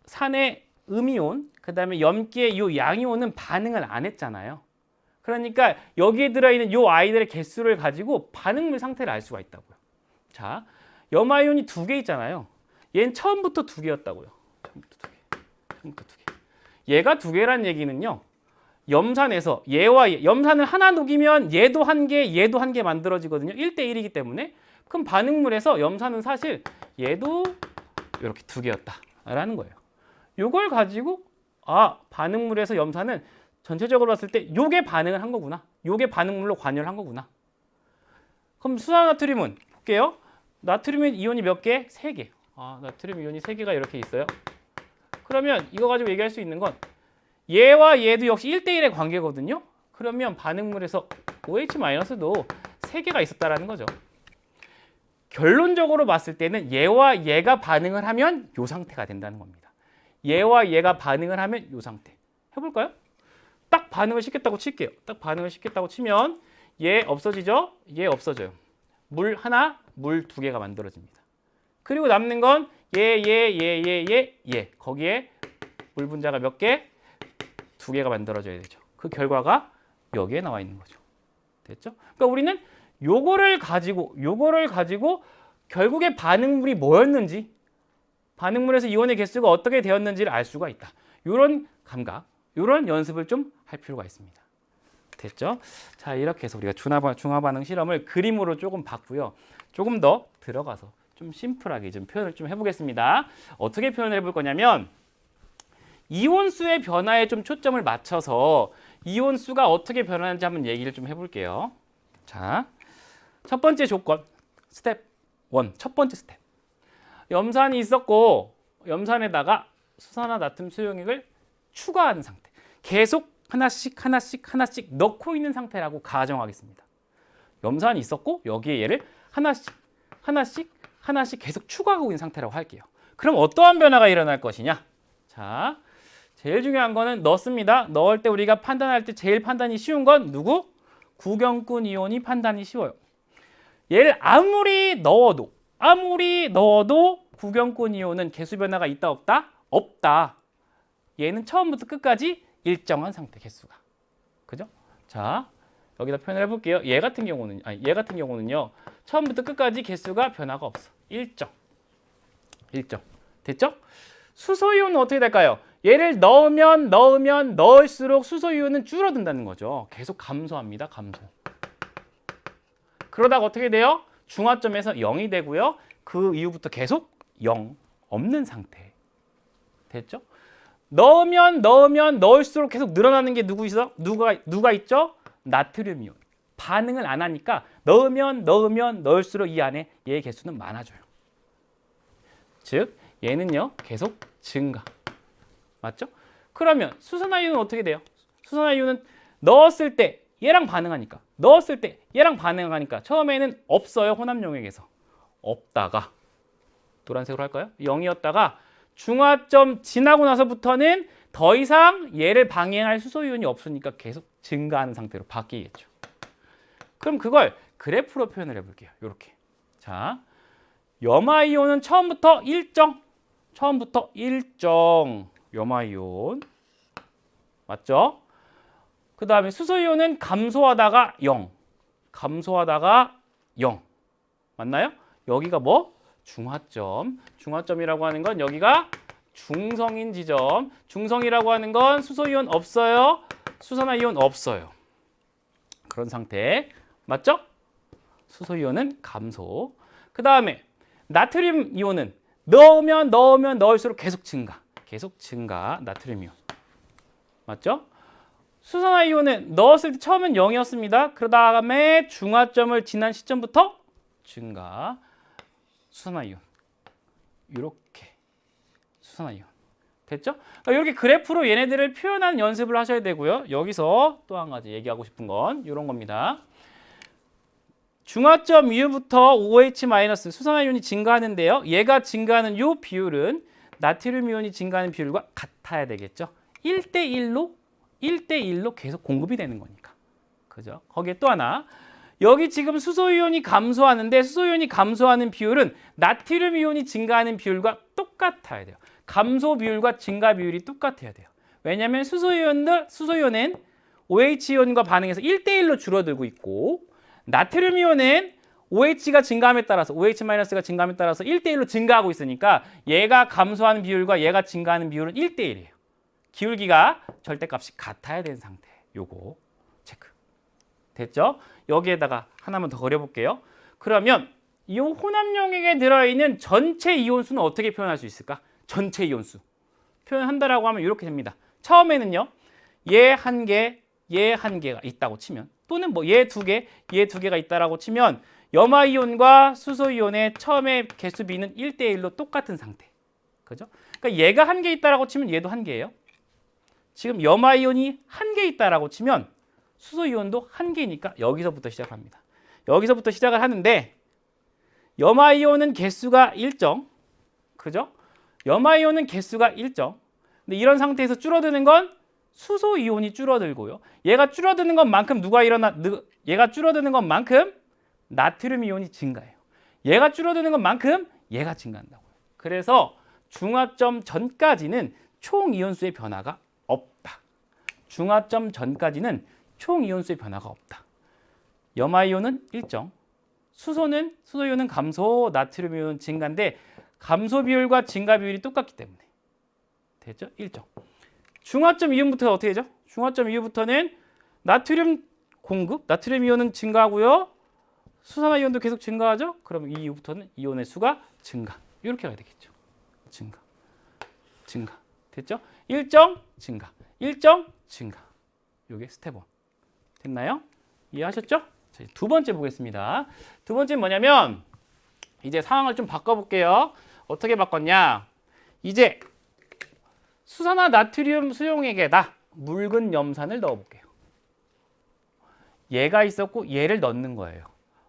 산의 음이온, 그 다음에 염기의 요 양이온은 반응을 안 했잖아요. 그러니까 여기에 들어있는 요 아이들의 개수를 가지고 반응물 상태를 알 수가 있다고요. 자, 염화이온이 2개 있잖아요. 얘는 처음부터 2개였다고요. 처음부터 2개. 얘가 2개란 얘기는요. 염산에서 얘와 염산을 하나 녹이면 얘도 1개, 얘도 1개 만들어지거든요. 1대1이기 때문에. 그럼 반응물에서 염산은 사실 얘도 이렇게 2개였다라는 거예요. 요걸 가지고 반응물에서 염산은 전체적으로 봤을 때 요게 반응을 한 거구나. 요게 반응물로 관여를 한 거구나. 그럼 수산나트륨은 볼게요. 나트륨 이온이 몇 개? 3개. 나트륨 이온이 3개가 이렇게 있어요. 그러면 이거 가지고 얘기할 수 있는 건 얘와 얘도 역시 1대1의 관계거든요. 그러면 반응물에서 OH-도 3개가 있었다라는 거죠. 결론적으로 봤을 때는 얘와 얘가 반응을 하면 이 상태가 된다는 겁니다. 얘와 얘가 반응을 하면 이 상태. 해볼까요? 딱 반응을 시켰다고 칠게요. 딱 반응을 시켰다고 치면 얘 없어지죠? 얘 없어져요. 물 하나, 물 2개가 만들어집니다. 그리고 남는 건 얘. 거기에 물 분자가 몇 개? 2개가 만들어져야 되죠. 그 결과가 여기에 나와 있는 거죠. 됐죠? 그러니까 우리는 요거를 가지고 결국에 반응물이 뭐였는지, 반응물에서 이온의 개수가 어떻게 되었는지를 알 수가 있다. 이런 감각, 이런 연습을 좀 할 필요가 있습니다. 됐죠? 자, 이렇게 해서 우리가 중화 반응 실험을 그림으로 조금 봤고요. 조금 더 들어가서 좀 심플하게 좀 표현을 좀 해보겠습니다. 어떻게 표현을 해볼 거냐면 이온수의 변화에 좀 초점을 맞춰서 이온수가 어떻게 변하는지 한번 얘기를 좀 해볼게요. 자, 첫 번째 조건, 스텝 1, 첫 번째 스텝. 염산이 있었고 염산에다가 수산화나트륨 수용액을 추가하는 상태. 계속 하나씩 넣고 있는 상태라고 가정하겠습니다. 염산이 있었고 여기에 얘를 하나씩 계속 추가하고 있는 상태라고 할게요. 그럼 어떠한 변화가 일어날 것이냐? 자, 제일 중요한 거는 넣습니다. 넣을 때 우리가 판단할 때 제일 판단이 쉬운 건 누구? 구경꾼 이온이 판단이 쉬워요. 얘를 아무리 넣어도 구경꾼 이온은 개수 변화가 있다 없다? 없다. 얘는 처음부터 끝까지 일정한 상태 개수가. 그죠? 자, 여기다 표현을 해볼게요. 얘 같은 경우는요. 처음부터 끝까지 개수가 변화가 없어. 일정. 됐죠? 수소이온은 어떻게 될까요? 얘를 넣으면 넣을수록 수소이온은 줄어든다는 거죠. 계속 감소합니다. 감소. 그러다가 어떻게 돼요? 중화점에서 0이 되고요. 그 이후부터 계속 0 없는 상태. 됐죠? 넣으면 넣을수록 계속 늘어나는 게 누가 있죠? 나트륨이온. 반응을 안 하니까 넣으면 넣을수록 이 안에 얘의 개수는 많아져요. 즉 얘는요 계속 증가. 맞죠? 그러면 수산화이온은 어떻게 돼요? 수산화이온은 넣었을 때 얘랑 반응하니까 처음에는 없어요. 혼합용액에서 없다가 노란색으로 할까요? 0이었다가 중화점 지나고 나서부터는 더 이상 얘를 방해할 수소이온이 없으니까 계속 증가하는 상태로 바뀌겠죠. 그럼 그걸 그래프로 표현을 해볼게요. 이렇게. 자, 염화이온은 처음부터 일정. 염화이온. 맞죠? 그 다음에 수소이온은 감소하다가 0. 맞나요? 여기가 뭐? 중화점이라고 하는 건 여기가 중성인 지점. 중성이라고 하는 건 수소이온 없어요. 수산화이온 없어요. 그런 상태. 맞죠? 수소이온은 감소. 그 다음에 나트륨 이온은 넣으면 넣을수록 계속 증가. 나트륨 이온. 맞죠? 수산화이온은 넣었을 때 처음엔 0이었습니다. 그 다음에 중화점을 지난 시점부터 증가. 수산화이온. 이렇게 수산화이온. 됐죠? 이렇게 그래프로 얘네들을 표현하는 연습을 하셔야 되고요. 여기서 또 한 가지 얘기하고 싶은 건 이런 겁니다. 중화점 이후부터 OH- 수산화이온이 증가하는데요. 얘가 증가하는 이 비율은 나트륨 이온이 증가하는 비율과 같아야 되겠죠. 1대1로 계속 공급이 되는 거니까. 그죠? 거기에 또 하나. 여기 지금 수소이온이 감소하는데 수소이온이 감소하는 비율은 나트륨 이온이 증가하는 비율과 똑같아야 돼요. 감소 비율과 증가 비율이 똑같아야 돼요. 왜냐하면 수소이온은 OH 이온과 반응해서 1대1로 줄어들고 있고 나트륨 이온은 OH가 증가함에 따라서 OH-가 증가함에 따라서 1대1로 증가하고 있으니까 얘가 감소하는 비율과 얘가 증가하는 비율은 1대1이에요. 기울기가 절대값이 같아야 되는 상태. 요거 체크. 됐죠? 여기에다가 하나만 더 그려볼게요. 그러면 이 혼합용액에 들어있는 전체 이온수는 어떻게 표현할 수 있을까? 전체 이온수. 표현한다라고 하면 이렇게 됩니다. 처음에는요. 얘 한 개가 있다고 치면 또는 뭐 얘 두 개가 있다라고 치면 염화이온과 수소이온의 처음에 개수비는 1대1로 똑같은 상태. 그죠? 그러니까 얘가 한 개 있다라고 치면 얘도 한 개예요. 지금 염화이온이 한 개 있다라고 치면 수소이온도 한 개니까 여기서부터 시작합니다. 여기서부터 시작을 하는데 염화이온은 개수가 일정. 그죠? 염화이온은 개수가 일정. 근데 이런 상태에서 줄어드는 건 수소이온이 줄어들고요. 얘가 줄어드는 것만큼 얘가 줄어드는 것만큼 나트륨 이온이 증가해요. 얘가 줄어드는 것만큼 얘가 증가한다고요. 그래서 중화점 전까지는 총 이온수의 변화가 없다. 중화점 전까지는 총 이온수의 변화가 없다. 염화이온은 일정, 수소이온은 감소, 나트륨 이온은 증가인데 감소 비율과 증가 비율이 똑같기 때문에 됐죠? 일정. 중화점 이후부터 어떻게 되죠? 중화점 이후부터는 나트륨 공급, 나트륨 이온은 증가하고요. 수산화이온도 계속 증가하죠? 그럼 이 이후부터는 이온의 수가 증가. 이렇게 가야 되겠죠. 증가. 됐죠? 일정, 증가. 이게 스텝 1. 됐나요? 이해하셨죠? 자, 두 번째 보겠습니다. 두 번째는 뭐냐면 이제 상황을 좀 바꿔볼게요. 어떻게 바꿨냐? 이제 수산화 나트륨 수용액에다 묽은 염산을 넣어볼게요. 얘가 있었고 얘를 넣는 거예요.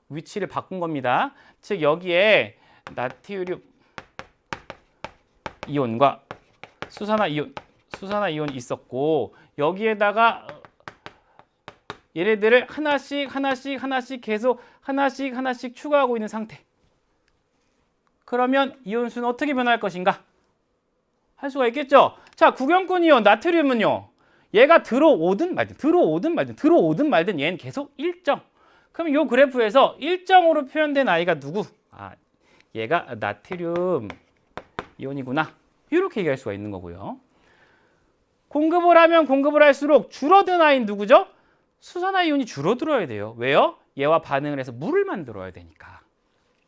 위치를 바꾼 겁니다. 즉 여기에 나트륨 이온과 수산화 이온이 있었고 여기에다가 얘네들을 하나씩 계속 하나씩 추가하고 있는 상태. 그러면 이온수는 어떻게 변할 것인가? 할 수가 있겠죠? 자, 구경꾼 이온 나트륨은요. 얘가 들어오든 말든 얘는 계속 일정. 그럼 이 그래프에서 일정으로 표현된 아이가 누구? 얘가 나트륨 이온이구나. 이렇게 얘기할 수가 있는 거고요. 공급을 하면 공급을 할수록 줄어든 아이는 누구죠? 수산화이온이 줄어들어야 돼요. 왜요? 얘와 반응을 해서 물을 만들어야 되니까.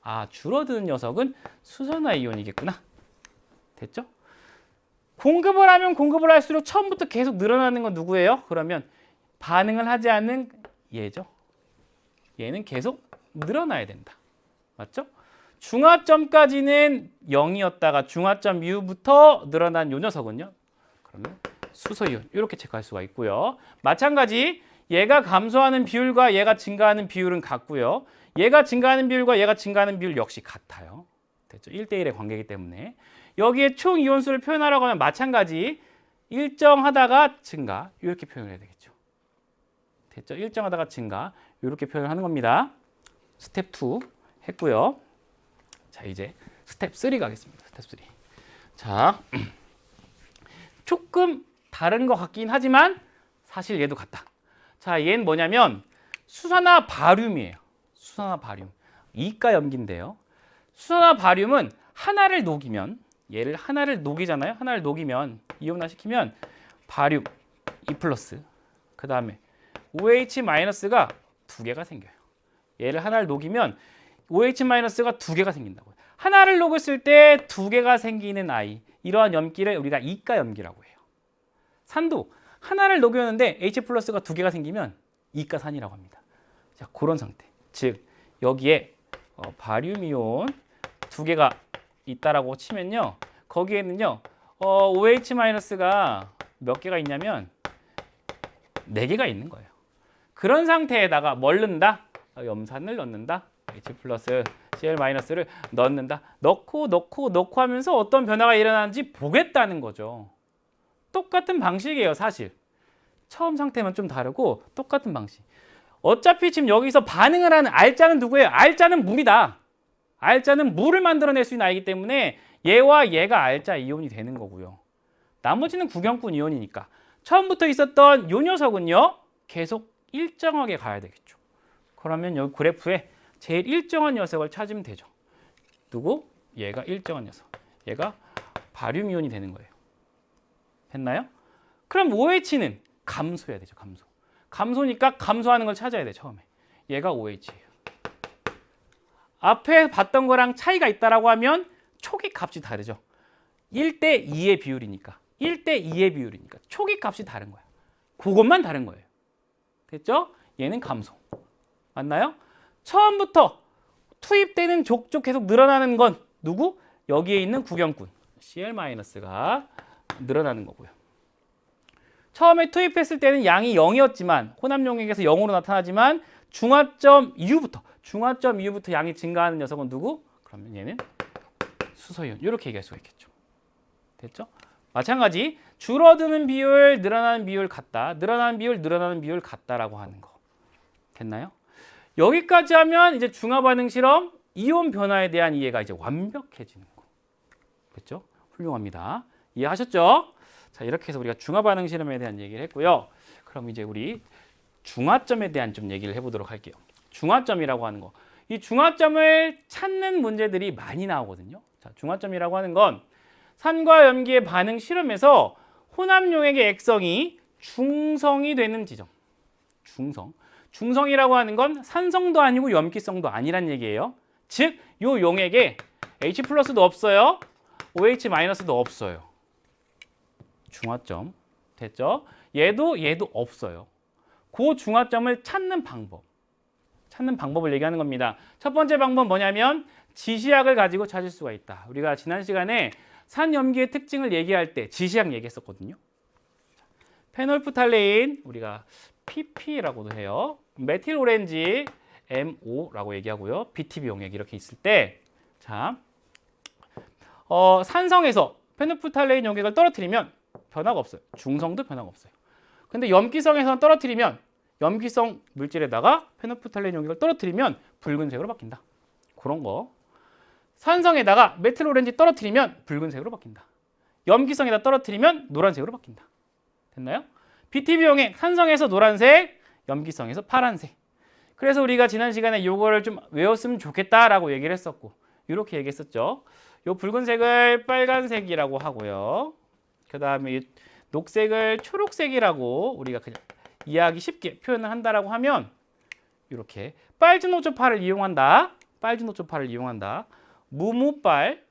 아, 줄어드는 녀석은 수산화이온이겠구나. 됐죠? 공급을 하면 공급을 할수록 처음부터 계속 늘어나는 건 누구예요? 그러면 반응을 하지 않는 얘죠. 얘는 계속 늘어나야 된다. 맞죠? 중화점까지는 0이었다가 중화점 이후부터 늘어난 요 녀석은요. 그러면 수소이온 이렇게 체크할 수가 있고요. 마찬가지 얘가 감소하는 비율과 얘가 증가하는 비율은 같고요. 얘가 증가하는 비율과 얘가 증가하는 비율 역시 같아요. 됐죠? 1대1의 관계이기 때문에 여기에 총 이온수를 표현하라고 하면 마찬가지 일정하다가 증가 이렇게 표현을 해야 되겠죠. 됐죠? 일정하다가 증가 이렇게 표현을 하는 겁니다. 스텝 2 했고요. 자, 이제 스텝 3 가겠습니다. 스텝 3. 자, 조금 다른 것 같긴 하지만 사실 얘도 같다. 자, 얘는 뭐냐면 수산화 바륨이에요. 수산화 바륨. 이가 염기인데요. 수산화 바륨은 하나를 녹이면 얘를 하나를 녹이잖아요. 하나를 녹이면 이온화 시키면 바륨 2+, 그 다음에 OH-가 2개가 생겨요. 얘를 하나를 녹이면 OH-가 2개가 생긴다고요. 하나를 녹였을 때 2개가 생기는 아이, 이러한 염기를 우리가 이가 염기라고 해요. 산도 하나를 녹였는데 H+가 2개가 생기면 이가산이라고 합니다. 자, 그런 상태. 즉 여기에 바륨이온 2개가 있다라고 치면요. 거기에는요. OH-가 몇 개가 있냐면 4개가 있는 거예요. 그런 상태에다가 뭘 넣는다? 염산을 넣는다. H+, Cl-를 넣는다. 넣고 하면서 어떤 변화가 일어나는지 보겠다는 거죠. 똑같은 방식이에요, 사실. 처음 상태만 좀 다르고 똑같은 방식. 어차피 지금 여기서 반응을 하는 알자는 누구예요? 알자는 물이다. 알자는 물을 만들어낼 수 있는 아이기 때문에 얘와 얘가 알자 이온이 되는 거고요. 나머지는 구경꾼 이온이니까 처음부터 있었던 요 녀석은요. 계속 일정하게 가야 되겠죠. 그러면 여기 그래프에 제일 일정한 녀석을 찾으면 되죠. 누구? 얘가 일정한 녀석. 얘가 바륨 이온이 되는 거예요. 됐나요? 그럼 OH는 감소해야 되죠. 감소니까 감소하는 걸 찾아야 돼. 처음에. 얘가 OH예요. 앞에 봤던 거랑 차이가 있다라고 하면 초기 값이 다르죠. 1대2의 비율이니까. 1대2의 비율이니까 초기 값이 다른 거야. 그것만 다른 거예요. 됐죠? 얘는 감소. 맞나요? 처음부터 투입되는 족족 계속 늘어나는 건 누구? 여기에 있는 구경꾼 Cl-가 늘어나는 거고요. 처음에 투입했을 때는 양이 0이었지만 혼합 용액에서 0으로 나타나지만 중화점 이후부터 양이 증가하는 녀석은 누구? 그러면 얘는 수소이온. 이렇게 얘기할 수가 있겠죠. 됐죠? 마찬가지 줄어드는 비율, 늘어나는 비율 같다. 늘어나는 비율 같다라고 하는 거. 됐나요? 여기까지 하면 이제 중화 반응 실험 이온 변화에 대한 이해가 이제 완벽해지는 거. 됐죠? 훌륭합니다. 이해하셨죠? 자, 이렇게 해서 우리가 중화 반응 실험에 대한 얘기를 했고요. 그럼 이제 우리 중화점에 대한 좀 얘기를 해보도록 할게요. 중화점이라고 하는 거. 이 중화점을 찾는 문제들이 많이 나오거든요. 자, 중화점이라고 하는 건 산과 염기의 반응 실험에서 혼합용액의 액성이 중성이 되는 지점. 중성이라고 하는 건 산성도 아니고 염기성도 아니란 얘기예요. 즉, 요 용액에 H+도 없어요. OH-도 없어요. 중화점. 됐죠? 얘도 없어요. 그 중화점을 찾는 방법을 얘기하는 겁니다. 첫 번째 방법은 뭐냐면 지시약을 가지고 찾을 수가 있다. 우리가 지난 시간에 산염기의 특징을 얘기할 때 지시약 얘기했었거든요. 페놀프탈레인 우리가 PP라고도 해요. 메틸 오렌지 MO라고 얘기하고요. BTB 용액 이렇게 있을 때 자, 산성에서 페놀프탈레인 용액을 떨어뜨리면 변화가 없어요. 중성도 변화가 없어요. 근데 염기성에서 떨어뜨리면 염기성 물질에다가 페놀프탈레인 용액을 떨어뜨리면 붉은색으로 바뀐다. 그런 거. 산성에다가 메틸 오렌지 떨어뜨리면 붉은색으로 바뀐다. 염기성에다 떨어뜨리면 노란색으로 바뀐다. 됐나요? BTB 용액 산성에서 노란색, 염기성에서 파란색. 그래서 우리가 지난 시간에 이거를 좀 외웠으면 좋겠다라고 얘기를 했었고 이렇게 얘기했었죠. 요 붉은색을 빨간색이라고 하고요. 그 다음에 녹색을 초록색이라고 우리가 그냥 이해하기 쉽게 표현을 한다라고 하면 이렇게 빨주노초파를 이용한다. 빨주노초파를 이용한다. 무무빨,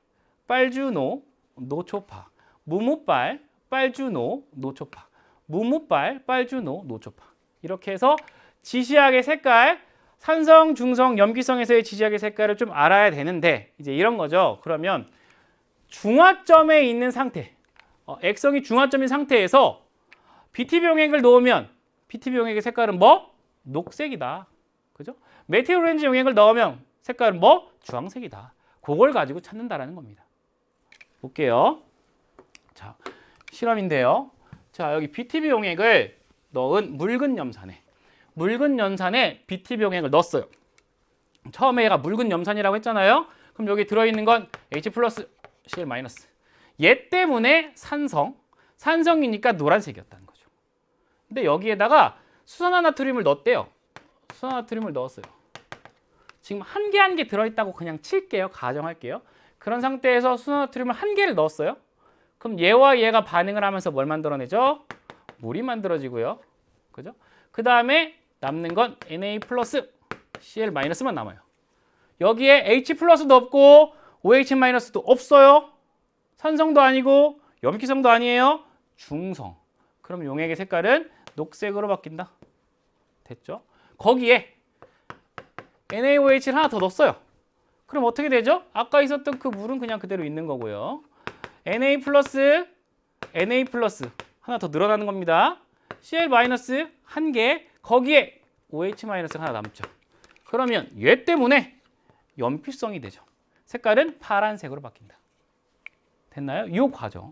빨주노, 노초파. 무무빨, 빨주노, 노초파. 무무빨, 빨주노, 노초파. 이렇게 해서 지시약의 색깔, 산성, 중성, 염기성에서의 지시약의 색깔을 좀 알아야 되는데 이제 이런 거죠. 그러면 중화점에 있는 상태, 액성이 중화점인 상태에서 BTB 용액을 넣으면 BTB 용액의 색깔은 뭐? 녹색이다. 그죠? 메틸 오렌지 용액을 넣으면 색깔은 뭐? 주황색이다. 그걸 가지고 찾는다라는 겁니다. 볼게요. 자, 실험인데요. 자, 여기 BTB 용액을 넣은 묽은 염산에 BTB 용액을 넣었어요. 처음에 얘가 묽은 염산이라고 했잖아요. 그럼 여기 들어있는 건 H 플러스, Cl 마이너스. 얘 때문에 산성이니까 노란색이었다는 거죠. 근데 여기에다가 수산화나트륨을 넣었대요. 수산화나트륨을 넣었어요. 지금 한 개 들어있다고 그냥 칠게요. 가정할게요. 그런 상태에서 수산화나트륨을 한 개를 넣었어요. 그럼 얘와 얘가 반응을 하면서 뭘 만들어내죠? 물이 만들어지고요. 그죠? 그 다음에 남는 건 Na 플러스 Cl 마이너스만 남아요. 여기에 H 플러스도 없고 OH 마이너스도 없어요. 산성도 아니고 염기성도 아니에요. 중성. 그럼 용액의 색깔은 녹색으로 바뀐다. 됐죠? 거기에 NaOH를 하나 더 넣었어요. 그럼 어떻게 되죠? 아까 있었던 그 물은 그냥 그대로 있는 거고요. Na 플러스 하나 더 늘어나는 겁니다. Cl 마이너스 한 개, 거기에 OH 마이너스가 하나 남죠. 그러면 얘 때문에 연필성이 되죠. 색깔은 파란색으로 바뀐다. 됐나요? 이 과정,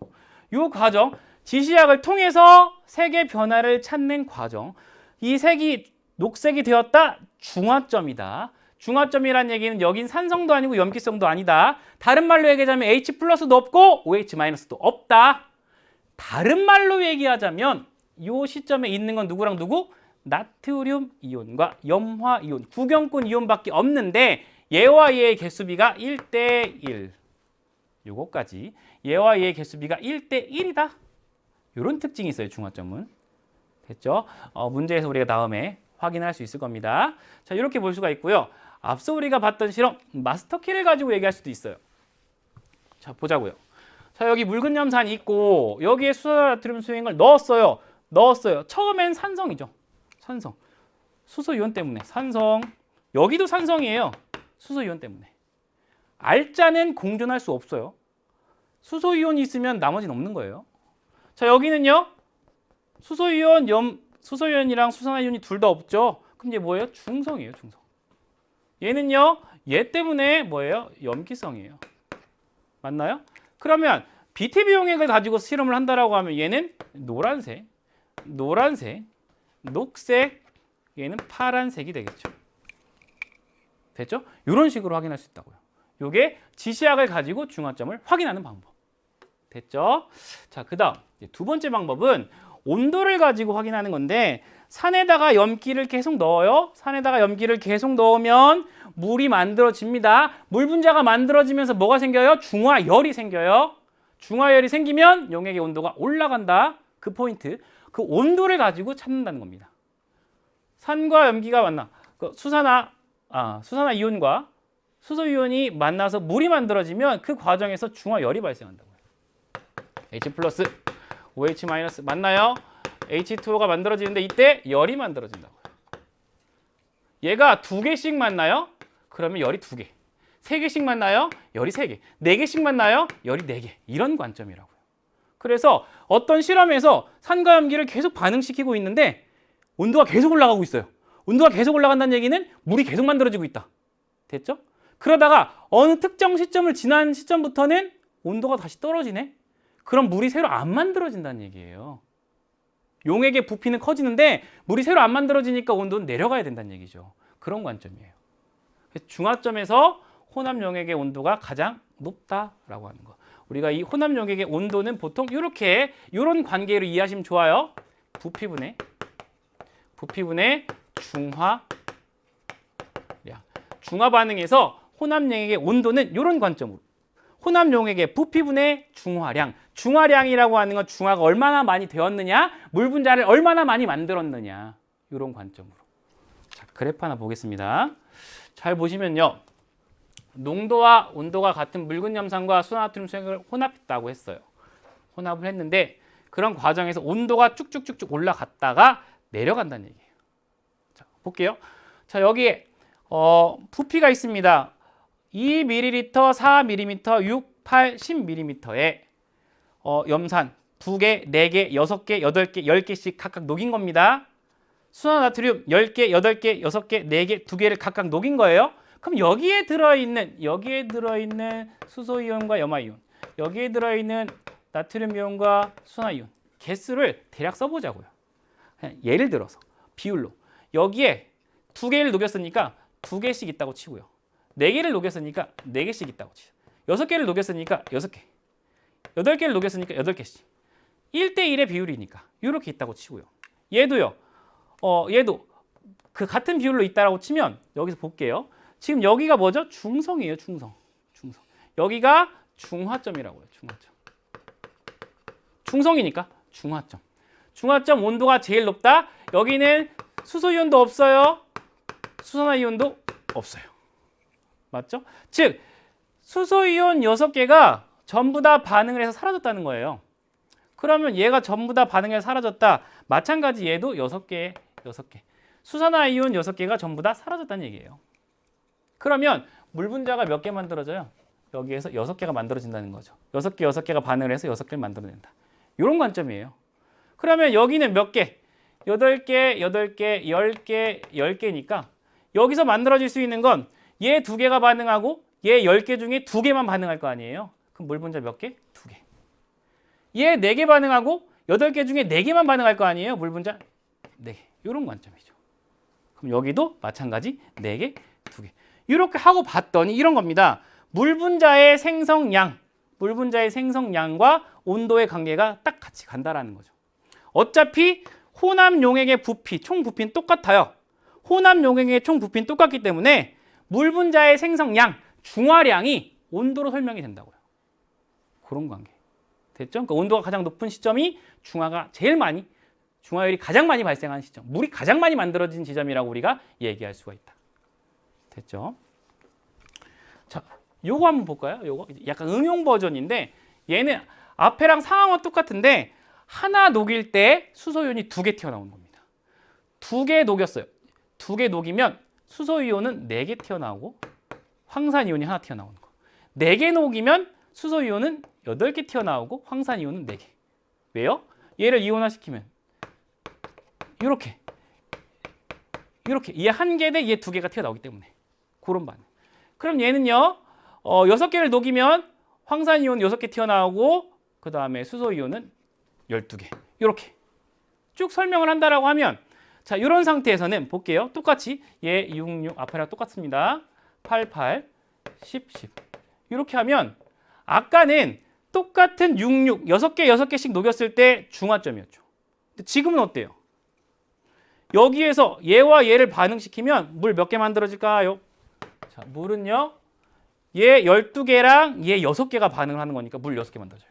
지시약을 통해서 색의 변화를 찾는 과정. 이 색이 녹색이 되었다. 중화점이다. 중화점이란 얘기는 여긴 산성도 아니고 염기성도 아니다. 다른 말로 얘기하자면 H 플러스도 없고 OH 마이너스도 없다. 다른 말로 얘기하자면 이 시점에 있는 건 누구랑 누구? 나트륨 이온과 염화 이온, 구경꾼 이온밖에 없는데 얘와 얘의 개수비가 1대1. 요거까지. 얘와 얘의 개수비가 1대1이다. 이런 특징이 있어요, 중화점은. 됐죠? 문제에서 우리가 다음에 확인할 수 있을 겁니다. 자, 이렇게 볼 수가 있고요. 앞서 우리가 봤던 실험, 마스터키를 가지고 얘기할 수도 있어요. 자, 보자고요. 자, 여기 묽은 염산이 있고 여기에 수소나트륨 수용액을 넣었어요. 처음엔 산성이죠. 산성. 수소이온 때문에 산성. 여기도 산성이에요. 수소이온 때문에. 알자는 공존할 수 없어요. 수소이온이 있으면 나머지는 없는 거예요. 자, 여기는요. 수소이온이랑 수산화이온이 둘 다 없죠. 그럼 얘 뭐예요? 중성이에요, 중성. 얘는요. 얘 때문에 뭐예요? 염기성이에요. 맞나요? 그러면 BTB 용액을 가지고 실험을 한다라고 하면 얘는 노란색, 녹색, 얘는 파란색이 되겠죠. 됐죠? 이런 식으로 확인할 수 있다고요. 이게 지시약을 가지고 중화점을 확인하는 방법. 됐죠? 자, 그다음 두 번째 방법은 온도를 가지고 확인하는 건데 산에다가 염기를 계속 넣어요. 산에다가 염기를 계속 넣으면 물이 만들어집니다. 물 분자가 만들어지면서 뭐가 생겨요? 중화열이 생겨요. 중화열이 생기면 용액의 온도가 올라간다. 그 포인트. 그 온도를 가지고 찾는다는 겁니다. 산과 염기가 만나. 수산화이온과 수소이온이 만나서 물이 만들어지면 그 과정에서 중화열이 발생한다고요. H 플러스, OH 마이너스 만나요? H2O가 만들어지는데 이때 열이 만들어진다고요. 얘가 두 개씩 만나요? 그러면 열이 두 개. 세 개씩 만나요? 열이 세 개. 네 개씩 만나요? 열이 네 개. 이런 관점이라고요. 그래서 어떤 실험에서 산과 염기를 계속 반응시키고 있는데 온도가 계속 올라가고 있어요. 온도가 계속 올라간다는 얘기는 물이 계속 만들어지고 있다. 됐죠? 그러다가 어느 특정 시점을 지난 시점부터는 온도가 다시 떨어지네. 그럼 물이 새로 안 만들어진다는 얘기예요. 용액의 부피는 커지는데 물이 새로 안 만들어지니까 온도는 내려가야 된다는 얘기죠. 그런 관점이에요. 중화점에서 혼합 용액의 온도가 가장 높다라고 하는 거. 우리가 이 혼합 용액의 온도는 보통 이런 관계로 이해하시면 좋아요. 부피분의 중화 반응에서 혼합용액의 온도는 이런 관점으로 혼합용액의 부피분의 중화량, 중화량이라고 하는 건 중화가 얼마나 많이 되었느냐, 물 분자를 얼마나 많이 만들었느냐, 이런 관점으로. 자, 그래프 하나 보겠습니다. 잘 보시면요, 농도와 온도가 같은 묽은 염산과 수소나트륨 수액을 혼합했다고 했어요. 혼합을 했는데 그런 과정에서 온도가 쭉쭉쭉쭉 올라갔다가 내려간다는 얘기예요. 자, 볼게요. 자, 여기에 부피가 있습니다. 2ml, 4ml, 6, 8, 10ml에 염산 2개, 4개, 6개, 8개, 10개씩 각각 녹인 겁니다. 수소나트륨 10개, 8개, 6개, 4개, 2개를 각각 녹인 거예요. 그럼 여기에 들어있는 수소이온과 염화이온, 여기에 들어있는 나트륨이온과 수소나이온 개수를 대략 써보자고요. 그냥 예를 들어서 비율로 여기에 2개를 녹였으니까 2개씩 있다고 치고요. 4개를 녹였으니까 4개씩 있다고 치죠. 6개를 녹였으니까 6개, 8개를 녹였으니까 8개씩. 1대1의 비율이니까 이렇게 있다고 치고요. 얘도요. 얘도 그 같은 비율로 있다라고 치면 여기서 볼게요. 지금 여기가 뭐죠? 중성이에요. 중성. 여기가 중화점이라고요. 중화점. 중성이니까 중화점. 중화점 온도가 제일 높다. 여기는 수소이온도 없어요. 수소나이온도 없어요. 맞죠? 즉 수소이온 6개가 전부 다 반응을 해서 사라졌다는 거예요. 그러면 얘가 전부 다 반응해서 사라졌다. 마찬가지 얘도 6개. 수소나이온 6개가 전부 다 사라졌다는 얘기예요. 그러면 물 분자가 몇 개 만들어져요? 여기에서 6개가 만들어진다는 거죠. 6개가 반응을 해서 6개를 만들어낸다. 이런 관점이에요. 그러면 여기는 몇 개? 8개, 8개, 10개, 10개니까 여기서 만들어질 수 있는 건 얘 2개가 반응하고 얘 10개 중에 2개만 반응할 거 아니에요? 그럼 물 분자 몇 개? 2개. 얘 4개 반응하고 8개 중에 4개만 반응할 거 아니에요? 물 분자 4개. 이런 관점이죠. 그럼 여기도 마찬가지 4개, 2개. 이렇게 하고 봤더니 이런 겁니다. 물 분자의 생성량과 온도의 관계가 딱 같이 간다라는 거죠. 어차피 혼합 용액의 부피, 총 부피는 똑같아요. 혼합 용액의 총 부피는 똑같기 때문에 물 분자의 생성량, 중화량이 온도로 설명이 된다고요. 그런 관계. 됐죠? 그러니까 온도가 가장 높은 시점이 중화율이 가장 많이 발생하는 시점, 물이 가장 많이 만들어진 지점이라고 우리가 얘기할 수가 있다. 됐죠? 자, 요거 한번 볼까요? 요거 약간 응용 버전인데 얘는 앞에랑 상황은 똑같은데 하나 녹일 때 수소이온이 2개 튀어나오는 겁니다. 2개 녹였어요. 2개 녹이면 수소이온은 4개 튀어나오고 황산이온이 하나 튀어나오는 거. 4개 녹이면 수소이온은 8개 튀어나오고 황산이온은 4개. 왜요? 얘를 이온화시키면 이렇게 얘 1개 대 얘 2개가 튀어나오기 때문에 그런 반응. 그럼 얘는요 6개를 녹이면 황산이온 6개 튀어나오고 그 다음에 수소이온은 12개. 이렇게 쭉 설명을 한다라고 하면 자, 이런 상태에서는 볼게요. 똑같이 얘 66 앞에랑 똑같습니다. 88, 10, 10 이렇게 하면 아까는 똑같은 66 6개씩 녹였을 때 중화점이었죠. 근데 지금은 어때요? 여기에서 얘와 얘를 반응시키면 물 몇 개 만들어질까요? 자, 물은요 얘 12개랑 얘 6개가 반응을 하는 거니까 물 6개 만들어져요.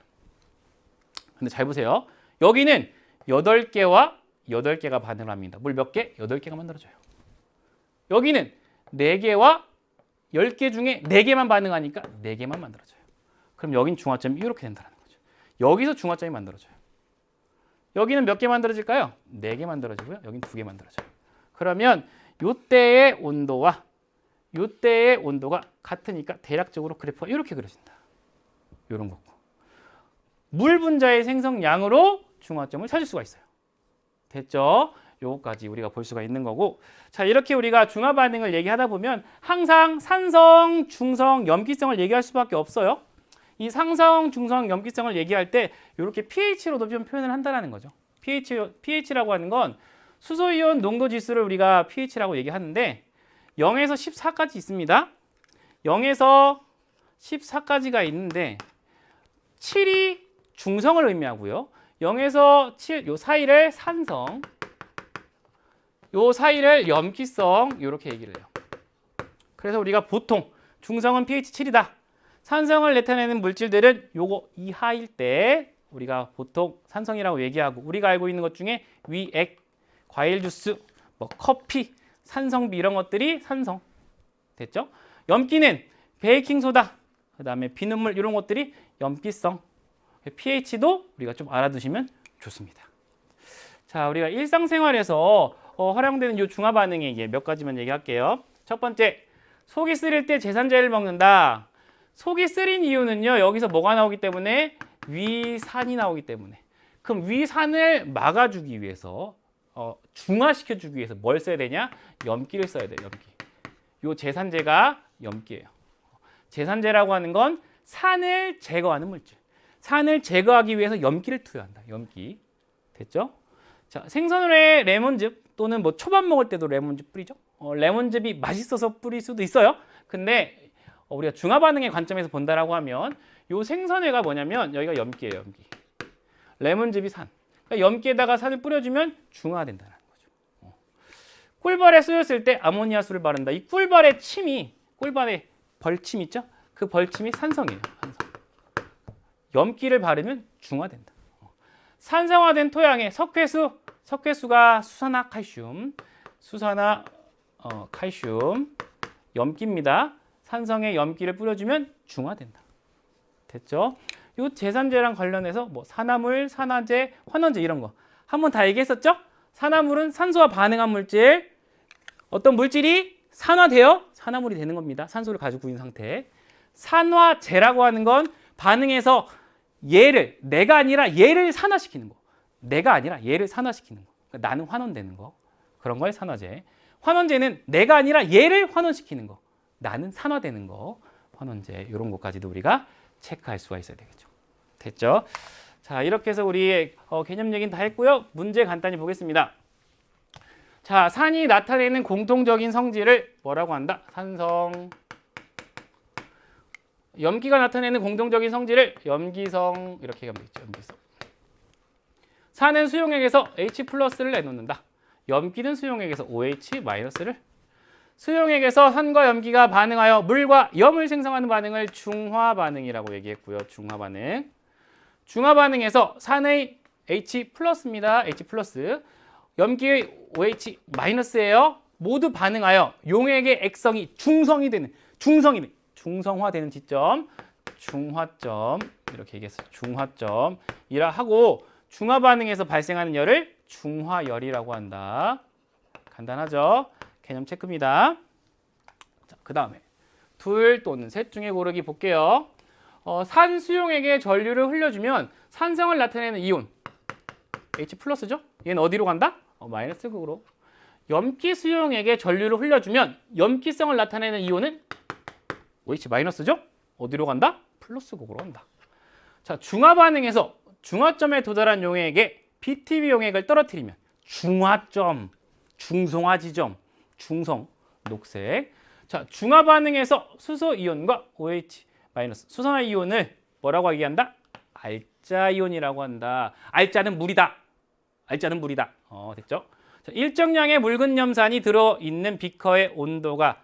근데 잘 보세요. 여기는 8개와 8개가 반응을 합니다. 물 몇 개? 8개가 만들어져요. 여기는 4개와 10개 중에 4개만 반응하니까 4개만 만들어져요. 그럼 여긴 중화점이 이렇게 된다는 거죠. 여기서 중화점이 만들어져요. 여기는 몇 개 만들어질까요? 4개 만들어지고요. 여긴 2개 만들어져요. 그러면 이때의 온도와 이때의 온도가 같으니까 대략적으로 그래프가 이렇게 그려진다. 이런 거고. 물 분자의 생성량으로 중화점을 찾을 수가 있어요. 됐죠? 요거까지 우리가 볼 수가 있는 거고. 자, 이렇게 우리가 중화 반응을 얘기하다 보면 항상 산성, 중성, 염기성을 얘기할 수밖에 없어요. 이 상성, 중성, 염기성을 얘기할 때 이렇게 pH로도 좀 표현을 한다는 거죠. pH라고 하는 건 수소이온 농도 지수를 우리가 pH라고 얘기하는데 0에서 14까지 있습니다. 0에서 14까지가 있는데 7이 중성을 의미하고요. 0에서 7, 요 사이를 산성, 요 사이를 염기성 이렇게 얘기를 해요. 그래서 우리가 보통 중성은 pH 7이다. 산성을 나타내는 물질들은 요거 이하일 때 우리가 보통 산성이라고 얘기하고 우리가 알고 있는 것 중에 위액, 과일 주스, 뭐 커피, 산성비 이런 것들이 산성. 됐죠? 염기는 베이킹 소다, 그다음에 비눗물 이런 것들이 염기성. pH도 우리가 좀 알아두시면 좋습니다. 자, 우리가 일상생활에서 활용되는 요 중화 반응에 이게 몇 가지만 얘기할게요. 첫 번째, 속이 쓰릴 때 제산제를 먹는다. 속이 쓰린 이유는요. 여기서 뭐가 나오기 때문에 위산이 나오기 때문에. 그럼 위산을 막아주기 위해서 중화시켜주기 위해서 뭘 써야 되냐? 염기를 써야 돼요. 염기. 요 제산제가 염기예요. 제산제라고 하는 건 산을 제거하는 물질. 산을 제거하기 위해서 염기를 투여한다. 염기. 됐죠? 자, 생선회 레몬즙 또는 뭐 초밥 먹을 때도 레몬즙 뿌리죠. 레몬즙이 맛있어서 뿌릴 수도 있어요. 근데 우리가 중화 반응의 관점에서 본다라고 하면 요 생선회가 뭐냐면 여기가 염기예요. 염기. 레몬즙이 산. 그러니까 염기에다가 산을 뿌려주면 중화된다는 거죠. 꿀벌에 쓰였을 때 아모니아수를 바른다. 이 꿀벌의 침이, 꿀벌의 벌침 있죠? 그 벌침이 산성이에요. 산성. 염기를 바르면 중화된다. 산성화된 토양에 석회수가 수산화 칼슘, 칼슘, 염기입니다. 산성에 염기를 뿌려주면 중화된다. 됐죠? 요 제산제랑 관련해서 뭐 산화물, 산화제, 환원제 이런 거 한번 다 얘기했었죠? 산화물은 산소와 반응한 물질, 어떤 물질이 산화되어 산화물이 되는 겁니다. 산소를 가지고 있는 상태. 산화제라고 하는 건 반응해서 얘를, 내가 아니라 얘를 산화시키는 거. 내가 아니라 얘를 산화시키는 거. 그러니까 나는 환원되는 거. 그런 걸 산화제. 환원제는 내가 아니라 얘를 환원시키는 거. 나는 산화되는 거. 환원제. 이런 것까지도 우리가 체크할 수가 있어야 되겠죠. 됐죠? 자, 이렇게 해서 우리 개념 얘기는 다 했고요. 문제 간단히 보겠습니다. 자, 산이 나타내는 공통적인 성질을 뭐라고 한다? 산성. 염기가 나타내는 공통적인 성질을 염기성 이렇게 얘기하면 되겠죠. 염기성. 산은 수용액에서 H+를 내놓는다. 염기는 수용액에서 OH-를. 수용액에서 산과 염기가 반응하여 물과 염을 생성하는 반응을 중화 반응이라고 얘기했고요. 중화 반응. 중화 반응에서 산의 H+입니다. H+. 염기의 OH-예요. 모두 반응하여 용액의 액성이 중성화되는 지점, 중화점 이렇게 얘기했어요. 중화점이라 하고 중화 반응에서 발생하는 열을 중화열이라고 한다. 간단하죠? 개념 체크입니다. 자, 그 다음에 둘 또는 셋 중에 고르기 볼게요. 산 수용액에 전류를 흘려주면 산성을 나타내는 이온 H+죠? 얘는 어디로 간다? 마이너스 극으로. 염기 수용액에 전류를 흘려주면 염기성을 나타내는 이온은 OH-죠? 어디로 간다? 플러스 극으로 간다. 자, 중화 반응에서 중화점에 도달한 용액에 BTB 용액을 떨어뜨리면 중화점, 중성화 지점, 중성, 녹색. 자, 중화 반응에서 수소 이온과 OH- 수산화 이온을 뭐라고 얘기한다? 알자 이온이라고 한다. 알자는 물이다. 알자는 물이다. 됐죠? 자, 일정량의 묽은 염산이 들어 있는 비커에 온도와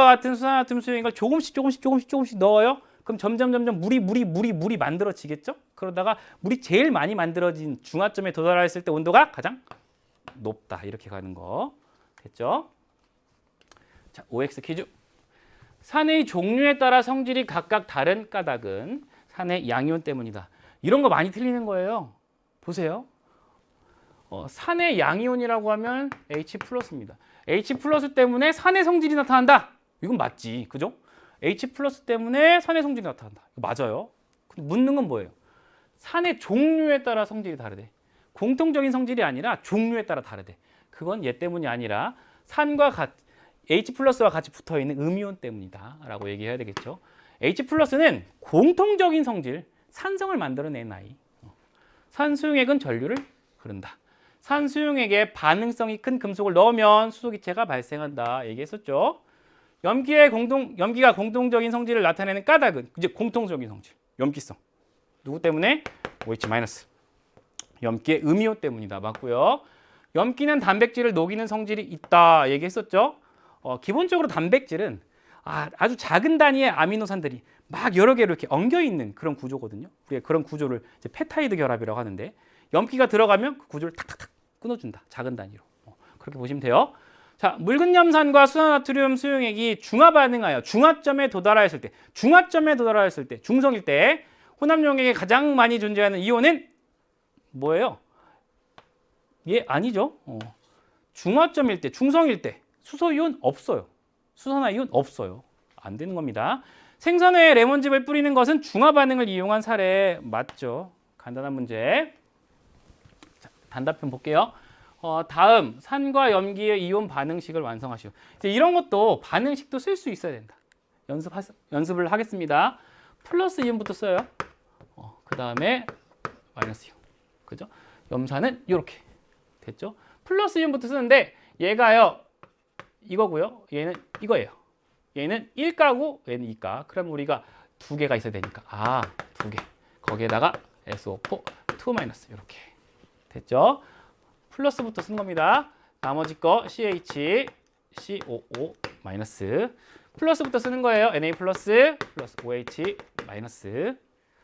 같은 수산화듐 수용액을 조금씩 넣어요. 그럼 점점 물이 만들어지겠죠? 그러다가 물이 제일 많이 만들어진 중화점에 도달했을 때 온도가 가장 높다. 이렇게 가는 거. 됐죠? 자, OX 퀴즈. 산의 종류에 따라 성질이 각각 다른 까닭은 산의 양이온 때문이다. 이런 거 많이 틀리는 거예요. 보세요. 산의 양이온이라고 하면 H+입니다. H+ 때문에 산의 성질이 나타난다. 이건 맞지. 그죠? H+ 때문에 산의 성질이 나타난다. 이거 맞아요. 근데 묻는 건 뭐예요? 산의 종류에 따라 성질이 다르대. 공통적인 성질이 아니라 종류에 따라 다르대. 그건 얘 때문이 아니라 산과 H+와 같이 붙어있는 음이온 때문이다 라고 얘기해야 되겠죠. H+는 공통적인 성질, 산성을 만들어낸 아이. 산수용액은 전류를 흐른다. 산수용액에 반응성이 큰 금속을 넣으면 수소기체가 발생한다 얘기했었죠. 염기가 공통적인 성질을 나타내는 까닭은 이제 공통적인 성질, 염기성. 누구 때문에? OH-. 염기의 음이온 때문이다. 맞고요. 염기는 단백질을 녹이는 성질이 있다 얘기했었죠. 기본적으로 단백질은 아주 작은 단위의 아미노산들이 막 여러 개로 이렇게 엉겨 있는 그런 구조거든요. 우리가 그런 구조를 이제 펩타이드 결합이라고 하는데 염기가 들어가면 그 구조를 탁탁탁 끊어준다. 작은 단위로. 그렇게 보시면 돼요. 자, 묽은 염산과 수산나트륨 수용액이 중화 반응하여 중화점에 도달하였을 때, 중성일 때 혼합용액에 가장 많이 존재하는 이온은 뭐예요? 예, 아니죠. 중화점일 때, 중성일 때 수소이온 없어요. 수산화이온 없어요. 안 되는 겁니다. 생선회에 레몬즙을 뿌리는 것은 중화 반응을 이용한 사례 맞죠? 간단한 문제. 자, 단답편 볼게요. 다음 산과 염기의 이온 반응식을 완성하시오. 이제 이런 것도 반응식도 쓸 수 있어야 된다. 연습을 하겠습니다. 플러스 이온부터 써요. 그 다음에 마이너스 이온. 그죠? 염산은 이렇게 됐죠? 플러스 이온부터 쓰는데 얘가요 이거고요. 얘는 이거예요. 얘는 1가고 얘는 2가. 그럼 우리가 두 개가 있어야 되니까 두 개. 거기에다가 SO4 2 마이너스 이렇게 됐죠? 플러스부터 쓴 겁니다. 나머지 거 CH, COO 마이너스 플러스부터 쓰는 거예요. Na 플러스 OH 마이너스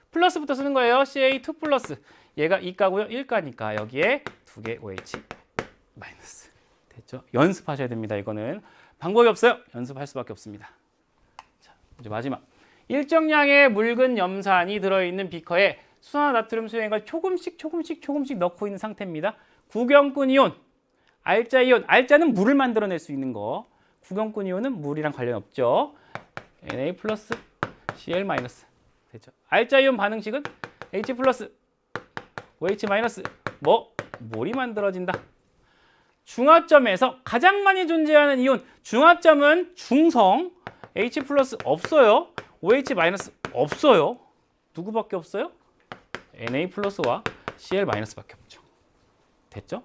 플러스부터 쓰는 거예요. Ca2 플러스 얘가 2가고요. 1가니까 여기에 두 개 OH 마이너스 됐죠? 연습하셔야 됩니다. 이거는 방법이 없어요. 연습할 수밖에 없습니다. 자, 이제 마지막 일정량의 묽은 염산이 들어있는 비커에 수산화나트륨 수용액을 조금씩 넣고 있는 상태입니다. 구경꾼 이온, 알자 이온, 알자는 물을 만들어낼 수 있는 거. 구경꾼 이온은 물이랑 관련 없죠. Na 플러스 Cl 마이너스 됐죠. 알자 이온 반응식은 H 플러스 OH 마이너스 물이 만들어진다. 중화점에서 가장 많이 존재하는 이온, 중화점은 중성, H 플러스 없어요. OH 마이너스 없어요. 누구밖에 없어요? Na 플러스와 Cl 마이너스밖에 없죠. 됐죠?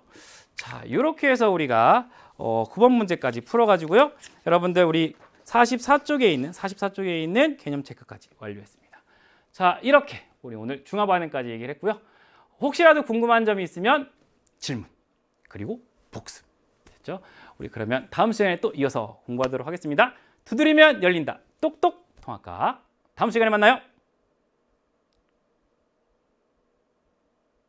자, 이렇게 해서 우리가 9번 문제까지 풀어가지고요. 여러분들 우리 44쪽에 있는 개념 체크까지 완료했습니다. 자, 이렇게 우리 오늘 중화 반응까지 얘기를 했고요. 혹시라도 궁금한 점이 있으면 질문 그리고 복습 됐죠? 우리 그러면 다음 시간에 또 이어서 공부하도록 하겠습니다. 두드리면 열린다. 똑똑 통합과 다음 시간에 만나요.